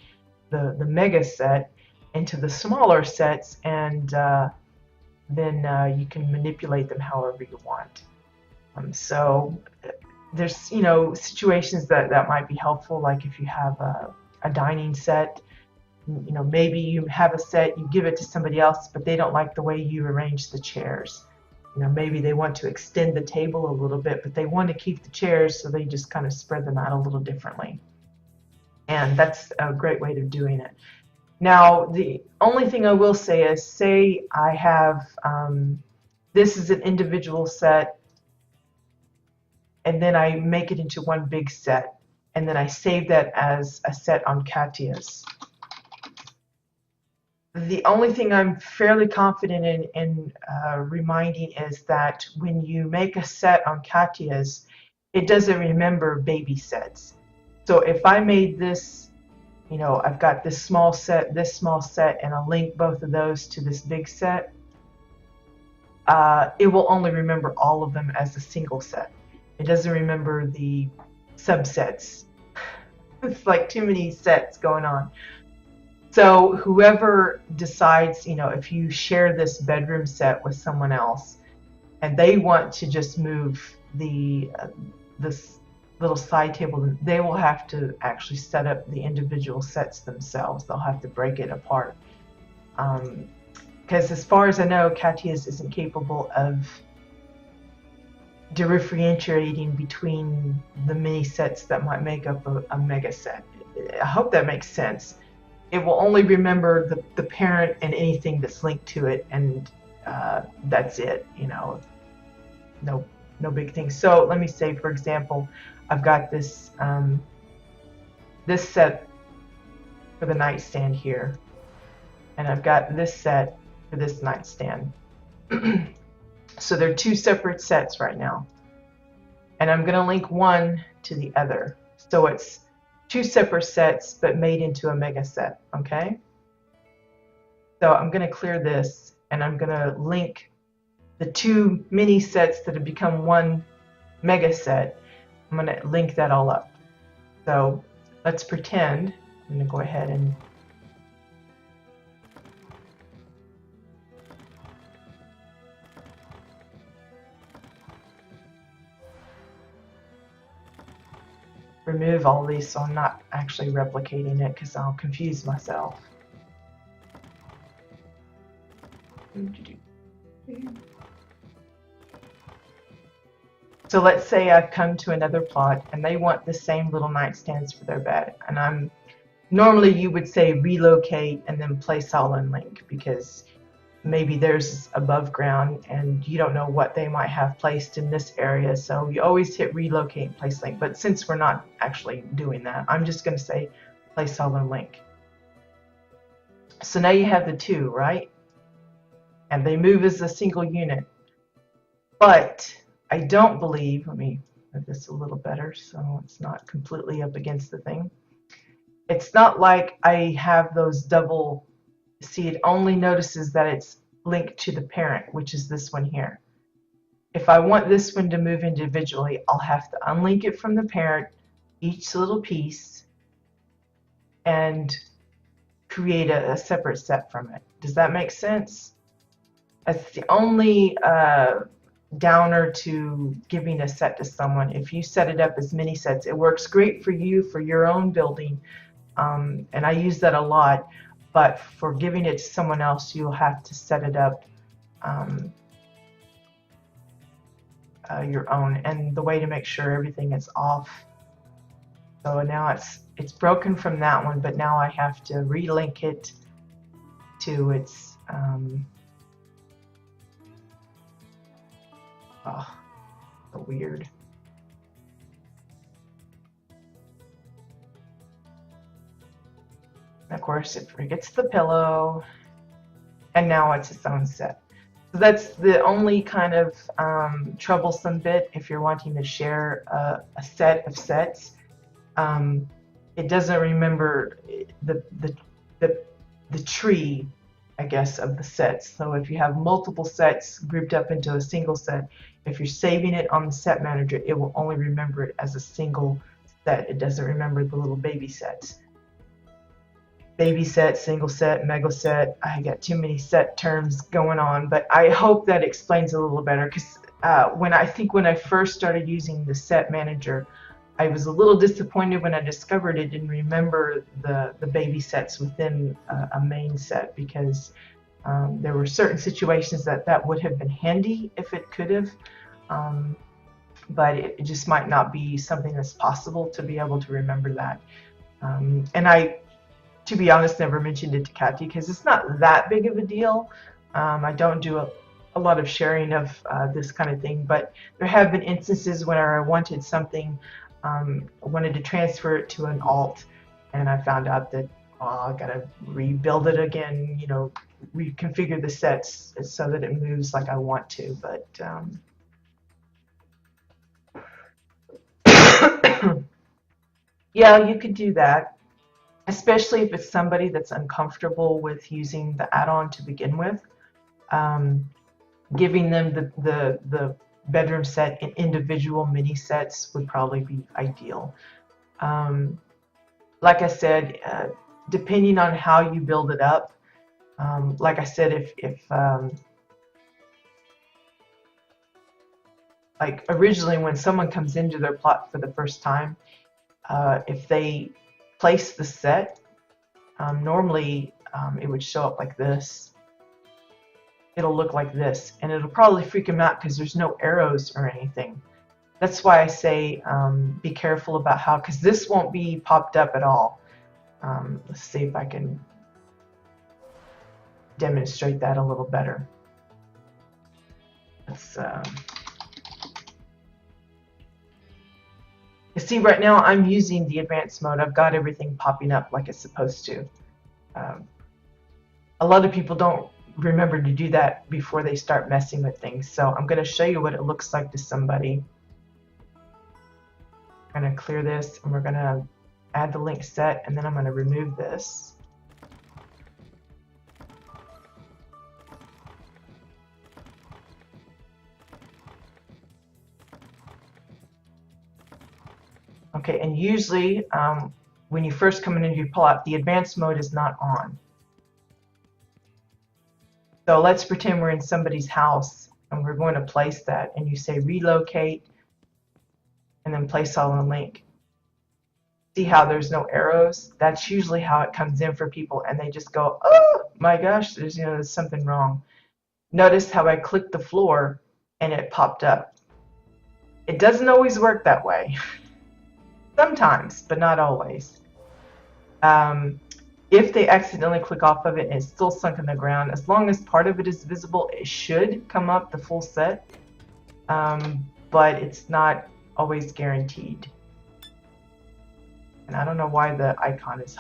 the mega set, into the smaller sets, and then you can manipulate them however you want. So there's situations that might be helpful, like if you have a dining set, maybe you have a set, you give it to somebody else, but they don't like the way you arrange the chairs. Maybe they want to extend the table a little bit, but they want to keep the chairs, so they just kind of spread them out a little differently. And that's a great way of doing it. Now, the only thing I will say is, say I have, this is an individual set, and then I make it into one big set, and then I save that as a set on Katya's. The only thing I'm fairly confident in reminding is that when you make a set on Katya's, it doesn't remember baby sets. So if I made this, I've got this small set, and I'll link both of those to this big set, it will only remember all of them as a single set. It doesn't remember the subsets. It's like too many sets going on. So whoever decides, if you share this bedroom set with someone else and they want to just move this little side table, they will have to actually set up the individual sets themselves. They'll have to break it apart. Because as far as I know, Katya's isn't capable of differentiating between the mini sets that might make up a mega set. I hope that makes sense. It will only remember the parent and anything that's linked to it, and that's it. No big thing. So let me say, for example, I've got this this set for the nightstand here, and I've got this set for this nightstand. So they're 2 separate sets right now, and I'm going to link one to the other. So it's 2 separate sets but made into a mega set. Okay. So I'm going to clear this, and I'm going to link the two mini sets that have become one mega set. I'm going to link that all up. So let's pretend. I'm going to go ahead and remove all these so I'm not actually replicating it because I'll confuse myself. So let's say I come to another plot and they want the same little nightstands for their bed, and normally you would say relocate and then place all in link, because maybe theirs is above ground and you don't know what they might have placed in this area, so you always hit relocate and place link. But since we're not actually doing that, I'm just going to say place all in link. So now you have the two, right? And they move as a single unit. But I don't believe, let me make this a little better so it's not completely up against the thing. It's not like I have those double, see, it only notices that it's linked to the parent, which is this one here. If I want this one to move individually, I'll have to unlink it from the parent, each little piece, and create a separate set from it. Does that make sense? That's the only downer to giving a set to someone. If you set it up as mini sets, it works great for you for your own building, and I use that a lot. But for giving it to someone else, you'll have to set it up your own. And the way to make sure everything is off. So now it's broken from that one, but now I have to relink it to its oh, so weird. And of course, it forgets the pillow, and now it's its own set. So that's the only kind of troublesome bit if you're wanting to share a set of sets. It doesn't remember the tree, I guess, of the sets. So if you have multiple sets grouped up into a single set, if you're saving it on the set manager, it will only remember it as a single set. It doesn't remember the little baby sets. Baby set, single set, mega set. I got too many set terms going on, but I hope that explains a little better, because when I first started using the set manager, I was a little disappointed when I discovered it didn't remember the baby sets within a main set, because there were certain situations that would have been handy if it could have, but it just might not be something that's possible to be able to remember that. And I, to be honest, never mentioned it to Kathy because it's not that big of a deal. I don't do a lot of sharing of this kind of thing, but there have been instances where I wanted something, wanted to transfer it to an alt, and I found out that I gotta rebuild it again, you know, reconfigure the sets so that it moves like I want to. But yeah, you could do that, especially if it's somebody that's uncomfortable with using the add-on to begin with. Giving them the bedroom set in individual mini sets would probably be ideal. Like I said, depending on how you build it up, like I said, if like originally when someone comes into their plot for the first time, if they place the set, normally it would show up like this. It'll look like this, and it'll probably freak them out because there's no arrows or anything. That's why I say be careful about how, because this won't be popped up at all. Let's see if I can demonstrate that a little better. Let's you see, right now I'm using the advanced mode. I've got everything popping up like it's supposed to. A lot of people don't remember to do that before they start messing with things. So I'm going to show you what it looks like to somebody. I'm going to clear this, and we're going to add the link set, and then I'm going to remove this. Okay, and usually when you first come in and you pull out, the advanced mode is not on. So let's pretend we're in somebody's house and we're going to place that, and you say relocate and then place all in link. See how there's no arrows? That's usually how it comes in for people, and they just go, oh my gosh, there's something wrong. Notice how I clicked the floor and it popped up. It doesn't always work that way. Sometimes, but not always. If they accidentally click off of it and it's still sunk in the ground, as long as part of it is visible, it should come up the full set, but it's not always guaranteed. And I don't know why the icon is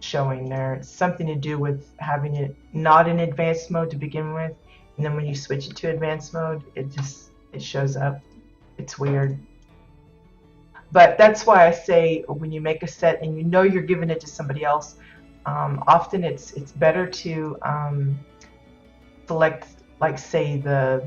showing there. It's something to do with having it not in advanced mode to begin with, and then when you switch it to advanced mode, it shows up. It's weird. But that's why I say when you make a set and you know you're giving it to somebody else, often it's better to select, like, say the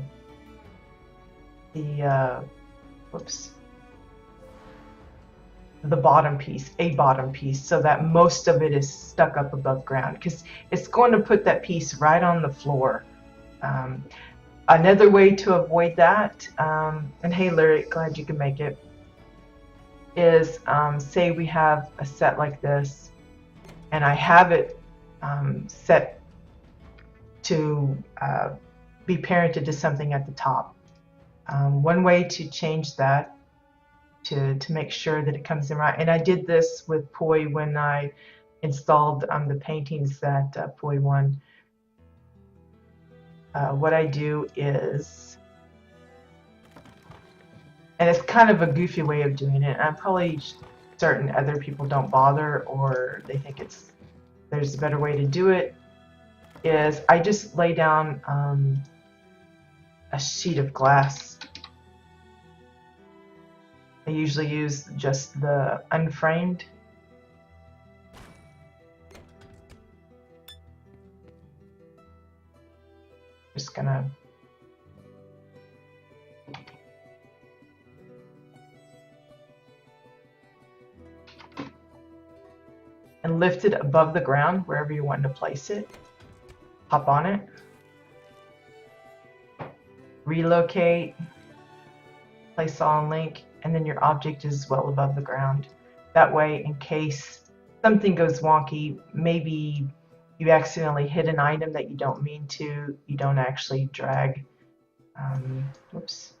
bottom piece, a bottom piece, so that most of it is stuck up above ground, because it's going to put that piece right on the floor. Another way to avoid that, and hey Lyric, glad you can make it, is say we have a set like this and I have it set to be parented to something at the top. One way to change that to make sure that it comes in right, and I did this with Poi when I installed the paintings that Poi won. What I do is, and it's kind of a goofy way of doing it, and I'm probably certain other people don't bother, or they think there's a better way to do it, is I just lay down a sheet of glass. I usually use just the unframed. Just gonna and lift it above the ground wherever you want to place it. Hop on it, relocate, place all in link, and then your object is well above the ground. That way, in case something goes wonky, maybe you accidentally hit an item that you don't mean to, you don't actually drag. Whoops.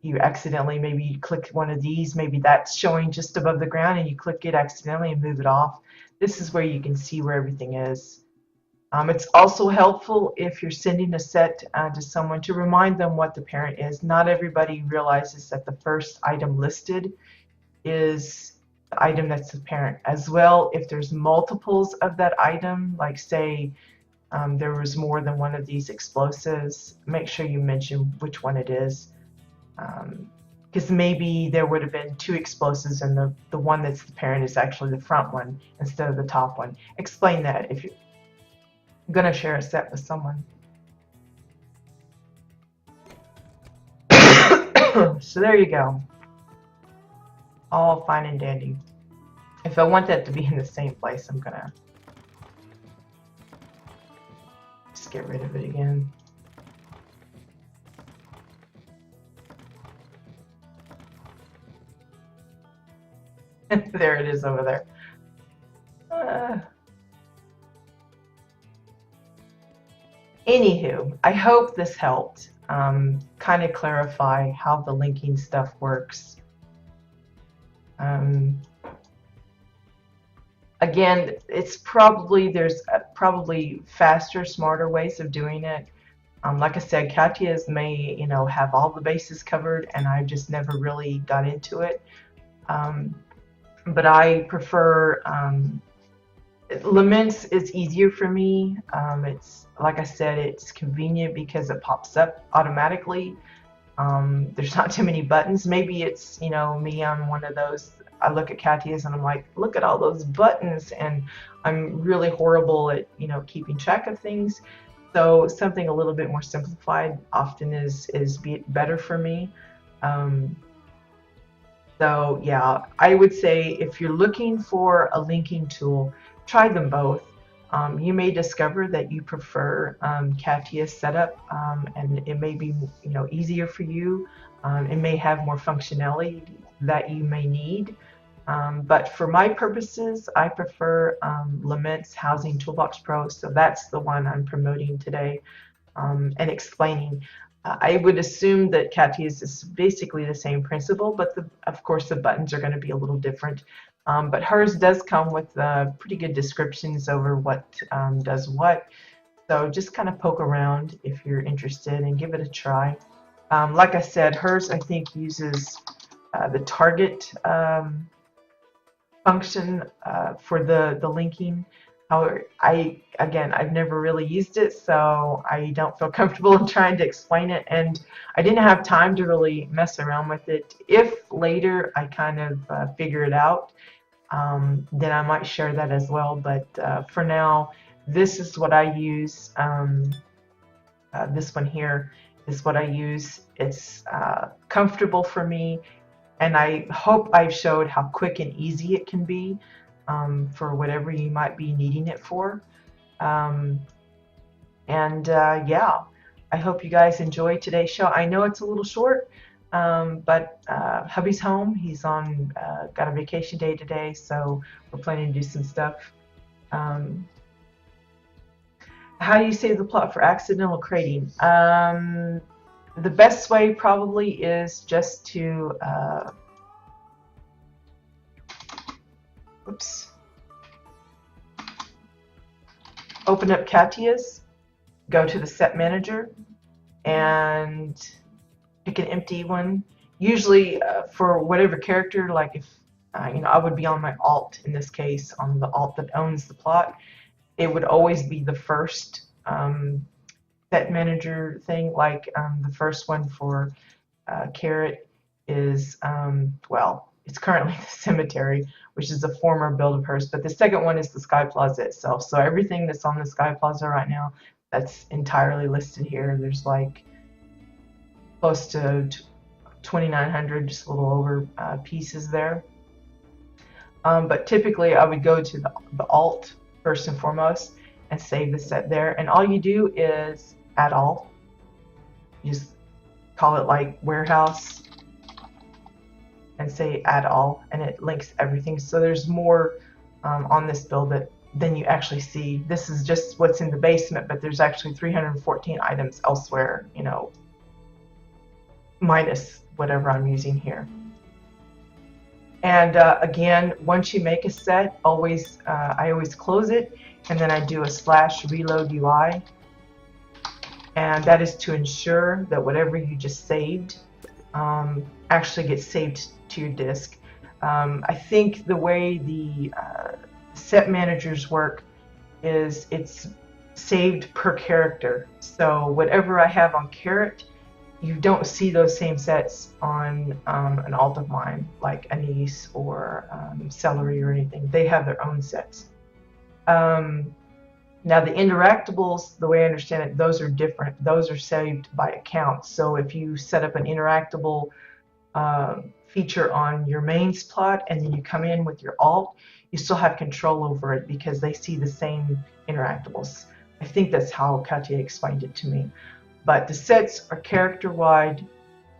You accidentally, maybe you click one of these, maybe that's showing just above the ground, and you click it accidentally and move it off. This is where you can see where everything is. It's also helpful if you're sending a set to someone to remind them what the parent is. Not everybody realizes that the first item listed is the item that's the parent. As well, if there's multiples of that item, like say there was more than one of these explosives, make sure you mention which one it is. Because maybe there would have been 2 explosives and the one that's the parent is actually the front one instead of the top one. Explain that if you're going to share a set with someone. So there you go. All fine and dandy. If I want that to be in the same place, I'm going to just get rid of it again. There it is over there. Anywho, I hope this helped kind of clarify how the linking stuff works. Again, there's probably faster, smarter ways of doing it. Like I said, Katya's may have all the bases covered, and I just never really got into it. But I prefer Lamenth is easier for me. It's like I said, it's convenient because it pops up automatically. There's not too many buttons. Maybe it's me, I'm one of those. I look at Katya's and I'm like, look at all those buttons, and I'm really horrible at keeping track of things. So something a little bit more simplified often is better for me. So yeah, I would say if you're looking for a linking tool, try them both. You may discover that you prefer CATIA's setup, and it may be easier for you. It may have more functionality that you may need. But for my purposes, I prefer Lamenth's Housing Toolbox Pro, so that's the one I'm promoting today and explaining. I would assume that CATIA's is basically the same principle, but of course the buttons are going to be a little different. But hers does come with pretty good descriptions over what does what. So just kind of poke around if you're interested and give it a try. Like I said, hers I think uses the target function for the linking. However, I've never really used it, so I don't feel comfortable in trying to explain it, and I didn't have time to really mess around with it. If later I kind of figure it out, then I might share that as well. But for now, this is what I use. This one here is what I use. It's comfortable for me. And I hope I've showed how quick and easy it can be for whatever you might be needing it for. Yeah, I hope you guys enjoyed today's show. I know it's a little short, but hubby's home. He's got a vacation day today, so we're planning to do some stuff. How do you save the plot for accidental crating? The best way probably is just to open up CATIA's, go to the set manager, and pick an empty one. Usually for whatever character, like if I would be on my alt in this case, on the alt that owns the plot, it would always be the first set manager thing. Like the first one for Carrot is well, it's currently the cemetery, which is a former build of hers, but the second one is the Sky Plaza itself. So everything that's on the Sky Plaza right now, that's entirely listed here. There's like close to 2,900, just a little over pieces there. But typically I would go to the alt first and foremost and save the set there. And all you do is add all. You just call it like warehouse and say add all, and it links everything. So there's more on this build than you actually see. This is just what's in the basement, but there's actually 314 items elsewhere, minus whatever I'm using here. And again, once you make a set, I always close it, and then I do a /reload UI, and that is to ensure that whatever you just saved actually gets saved to your disk. I think the way the set managers work is it's saved per character. So whatever I have on Carrot, you don't see those same sets on an alt of mine, like Anise or Celery or anything. They have their own sets. Now the interactables, the way I understand it, those are different. Those are saved by account. So if you set up an interactable feature on your mains plot and then you come in with your alt, you still have control over it because they see the same interactables. I think that's how Katia explained it to me. But the sets are character-wide,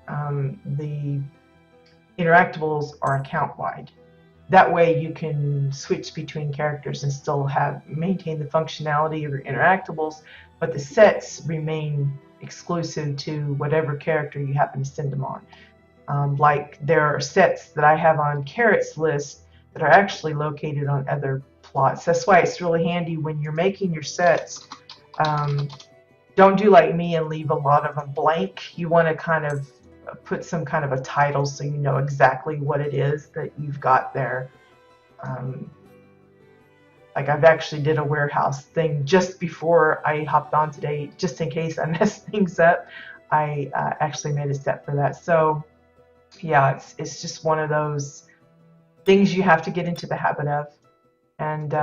the interactables are account-wide. That way you can switch between characters and still maintain the functionality of your interactables, but the sets remain exclusive to whatever character you happen to send them on. Like there are sets that I have on Carrot's list that are actually located on other plots. That's why it's really handy when you're making your sets. Don't do like me and leave a lot of them blank. You want to kind of put some kind of a title so you know exactly what it is that you've got there. Like I've actually did a warehouse thing just before I hopped on today, just in case I messed things up. I actually made a set for that. So yeah, it's just one of those things you have to get into the habit of. And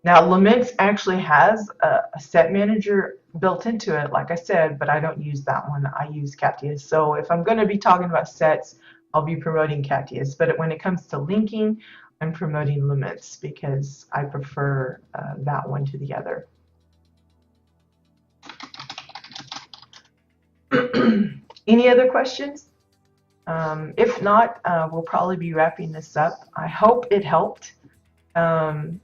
Now, Lamenth actually has a set manager built into it, like I said, but I don't use that one. I use Cactius. So if I'm going to be talking about sets, I'll be promoting Cactius. But when it comes to linking, I'm promoting Lamenth because I prefer that one to the other. Any other questions? If not, we'll probably be wrapping this up. I hope it helped. Of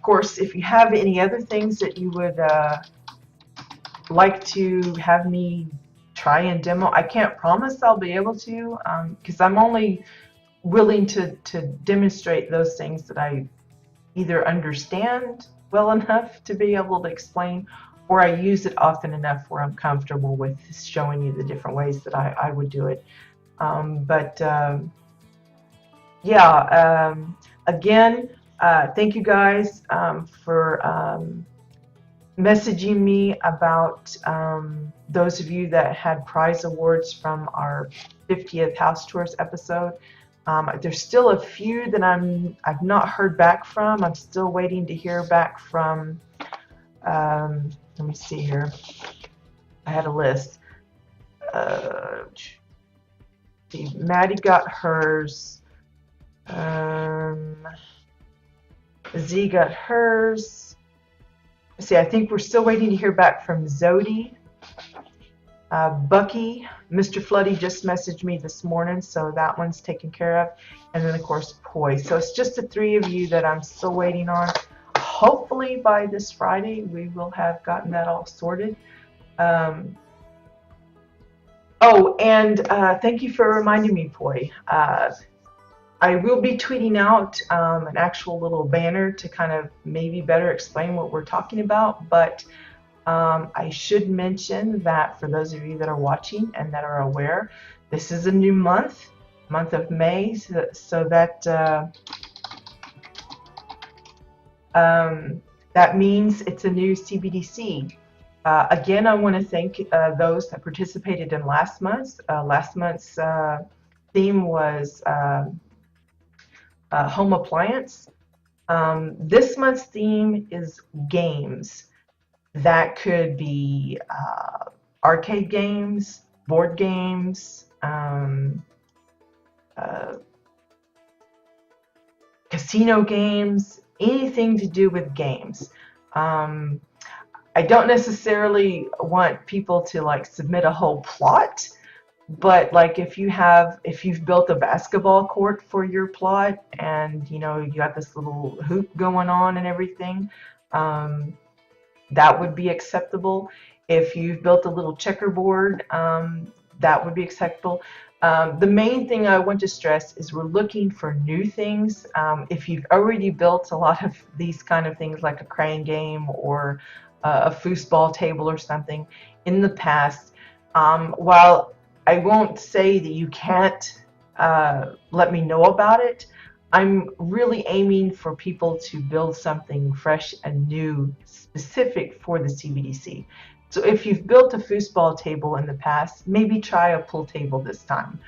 course, if you have any other things that you would like to have me try and demo, I can't promise I'll be able to, because I'm only willing to demonstrate those things that I either understand well enough to be able to explain, or I use it often enough where I'm comfortable with showing you the different ways that I would do it. Again, thank you guys for messaging me about those of you that had prize awards from our 50th House Tours episode. There's still a few that I've not heard back from. I'm still waiting to hear back from. Let me see here. I had a list. Maddie got hers. Z got hers. See, I think we're still waiting to hear back from Zodi. Bucky, Mr. Floody just messaged me this morning, so that one's taken care of. And then, of course, Poi. So it's just the three of you that I'm still waiting on. Hopefully by this Friday, we will have gotten that all sorted. Thank you for reminding me, Poi. I will be tweeting out an actual little banner to kind of maybe better explain what we're talking about, but I should mention that for those of you that are watching and that are aware, this is a new month of May, so that that means it's a new CBDC. Again, I want to thank those that participated in last month's. Last month's theme was home appliance. This month's theme is games. That could be arcade games, board games, casino games, anything to do with games. I don't necessarily want people to like submit a whole plot, but like if you've built a basketball court for your plot and you got this little hoop going on and everything, that would be acceptable. If you've built a little checkerboard, that would be acceptable. The main thing I want to stress is we're looking for new things. If you've already built a lot of these kind of things like a crane game or a foosball table or something in the past, while I won't say that you can't let me know about it, I'm really aiming for people to build something fresh and new specific for the CBDC. So if you've built a foosball table in the past, maybe try a pool table this time,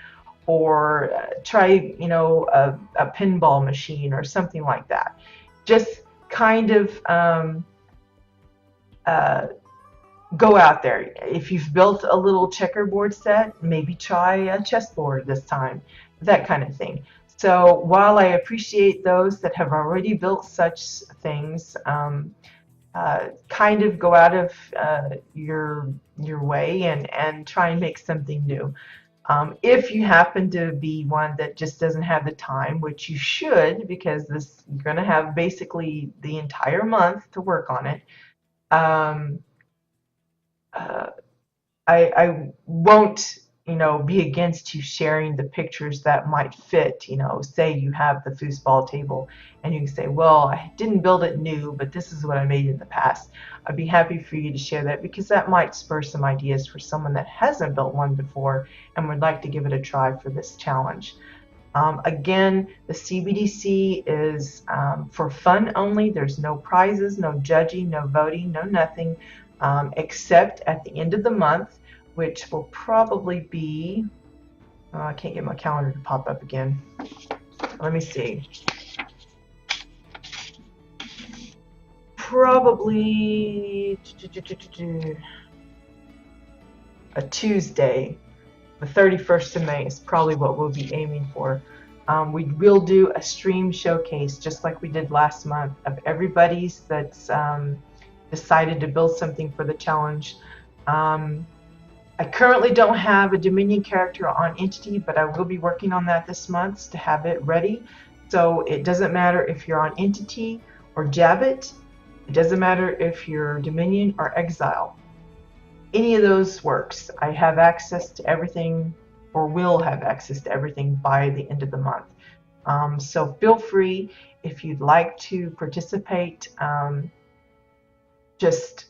or try a pinball machine or something like that. Just kind of go out there. If you've built a little checkerboard set, maybe try a chessboard this time, that kind of thing. So while I appreciate those that have already built such things, kind of go out of your way and try and make something new. If you happen to be one that just doesn't have the time, which you should, because you're going to have basically the entire month to work on it, I won't be against you sharing the pictures that might fit. Say you have the foosball table and you can say, well, I didn't build it new, but this is what I made in the past. I'd be happy for you to share that, because that might spur some ideas for someone that hasn't built one before and would like to give it a try for this challenge. Again, the CBDC is for fun only. There's no prizes, no judging, no voting, no nothing, except at the end of the month, which will probably be, I can't get my calendar to pop up again. Let me see. probably a Tuesday. The 31st of May is probably what we'll be aiming for. We will do a stream showcase just like we did last month of everybody's that's decided to build something for the challenge. I currently don't have a Dominion character on Entity, but I will be working on that this month to have it ready. So it doesn't matter if you're on Entity or Jabbit. It doesn't matter if you're Dominion or Exile. Any of those works. I have access to everything, or will have access to everything by the end of the month. So feel free if you'd like to participate. Just,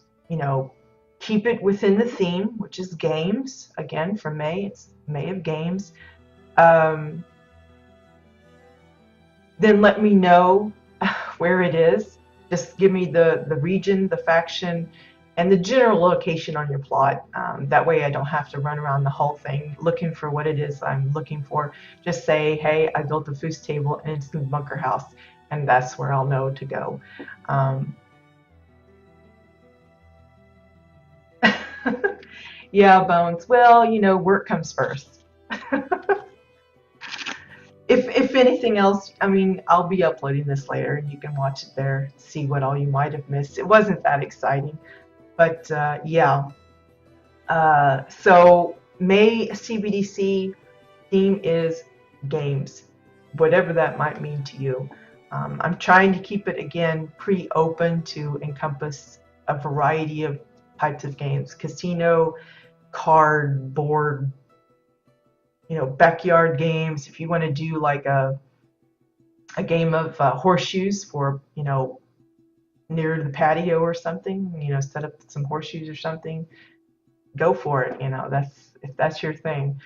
keep it within the theme, which is games. Again, for May, it's May of Games. Then let me know where it is. Just give me the region, the faction, and the general location on your plot. That way I don't have to run around the whole thing looking for what it is I'm looking for. Just say, hey, I built a foos table and it's in the bunker house, and that's where I'll know to go. Yeah, Bones. Well, work comes first. If anything else, I'll be uploading this later and you can watch it there, see what all you might have missed. It wasn't that exciting, but yeah. So May CBDC theme is games, whatever that might mean to you. I'm trying to keep it, again, pretty open to encompass a variety of types of games: casino, card, board, backyard games. If you want to do like a game of horseshoes for, near the patio or something, set up some horseshoes or something, go for it. If that's your thing.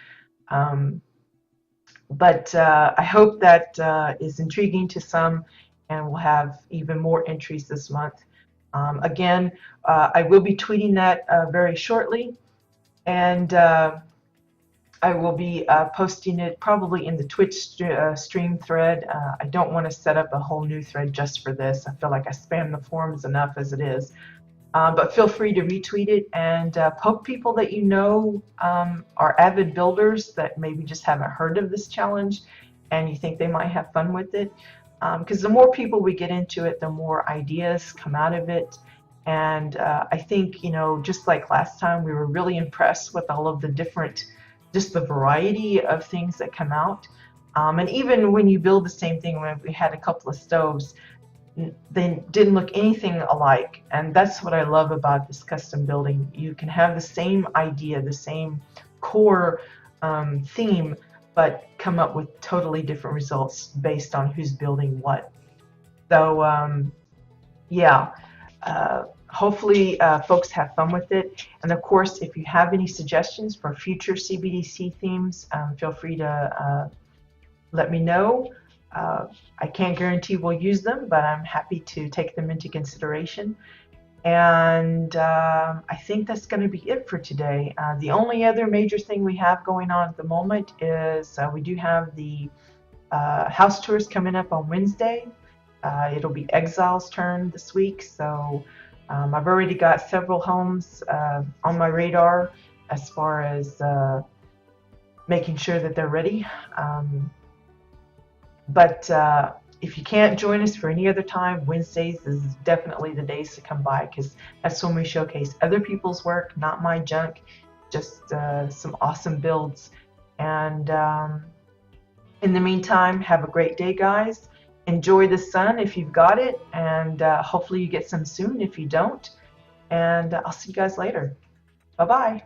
But I hope that is intriguing to some, and we'll have even more entries this month. Again, I will be tweeting that very shortly, and I will be posting it probably in the Twitch stream thread. I don't want to set up a whole new thread just for this. I feel like I spam the forums enough as it is. But feel free to retweet it and poke people that are avid builders that maybe just haven't heard of this challenge and you think they might have fun with it. Because the more people we get into it, the more ideas come out of it. And I think, just like last time, we were really impressed with all of the different, just the variety of things that come out. And even when you build the same thing, when we had a couple of stoves, they didn't look anything alike. And that's what I love about this custom building. You can have the same idea, the same core theme, but come up with totally different results based on who's building what. So yeah, hopefully folks have fun with it. And of course, if you have any suggestions for future CBDC themes, feel free to let me know. I can't guarantee we'll use them, but I'm happy to take them into consideration. And I think that's going to be it for today. The only other major thing we have going on at the moment is we do have the house tours coming up on Wednesday. It'll be Exile's turn this week, so I've already got several homes on my radar as far as making sure that they're ready. But if you can't join us for any other time, Wednesdays is definitely the days to come by, because that's when we showcase other people's work, not my junk, just some awesome builds. And in the meantime, have a great day, guys. Enjoy the sun if you've got it, and hopefully you get some soon if you don't. And I'll see you guys later. Bye-bye.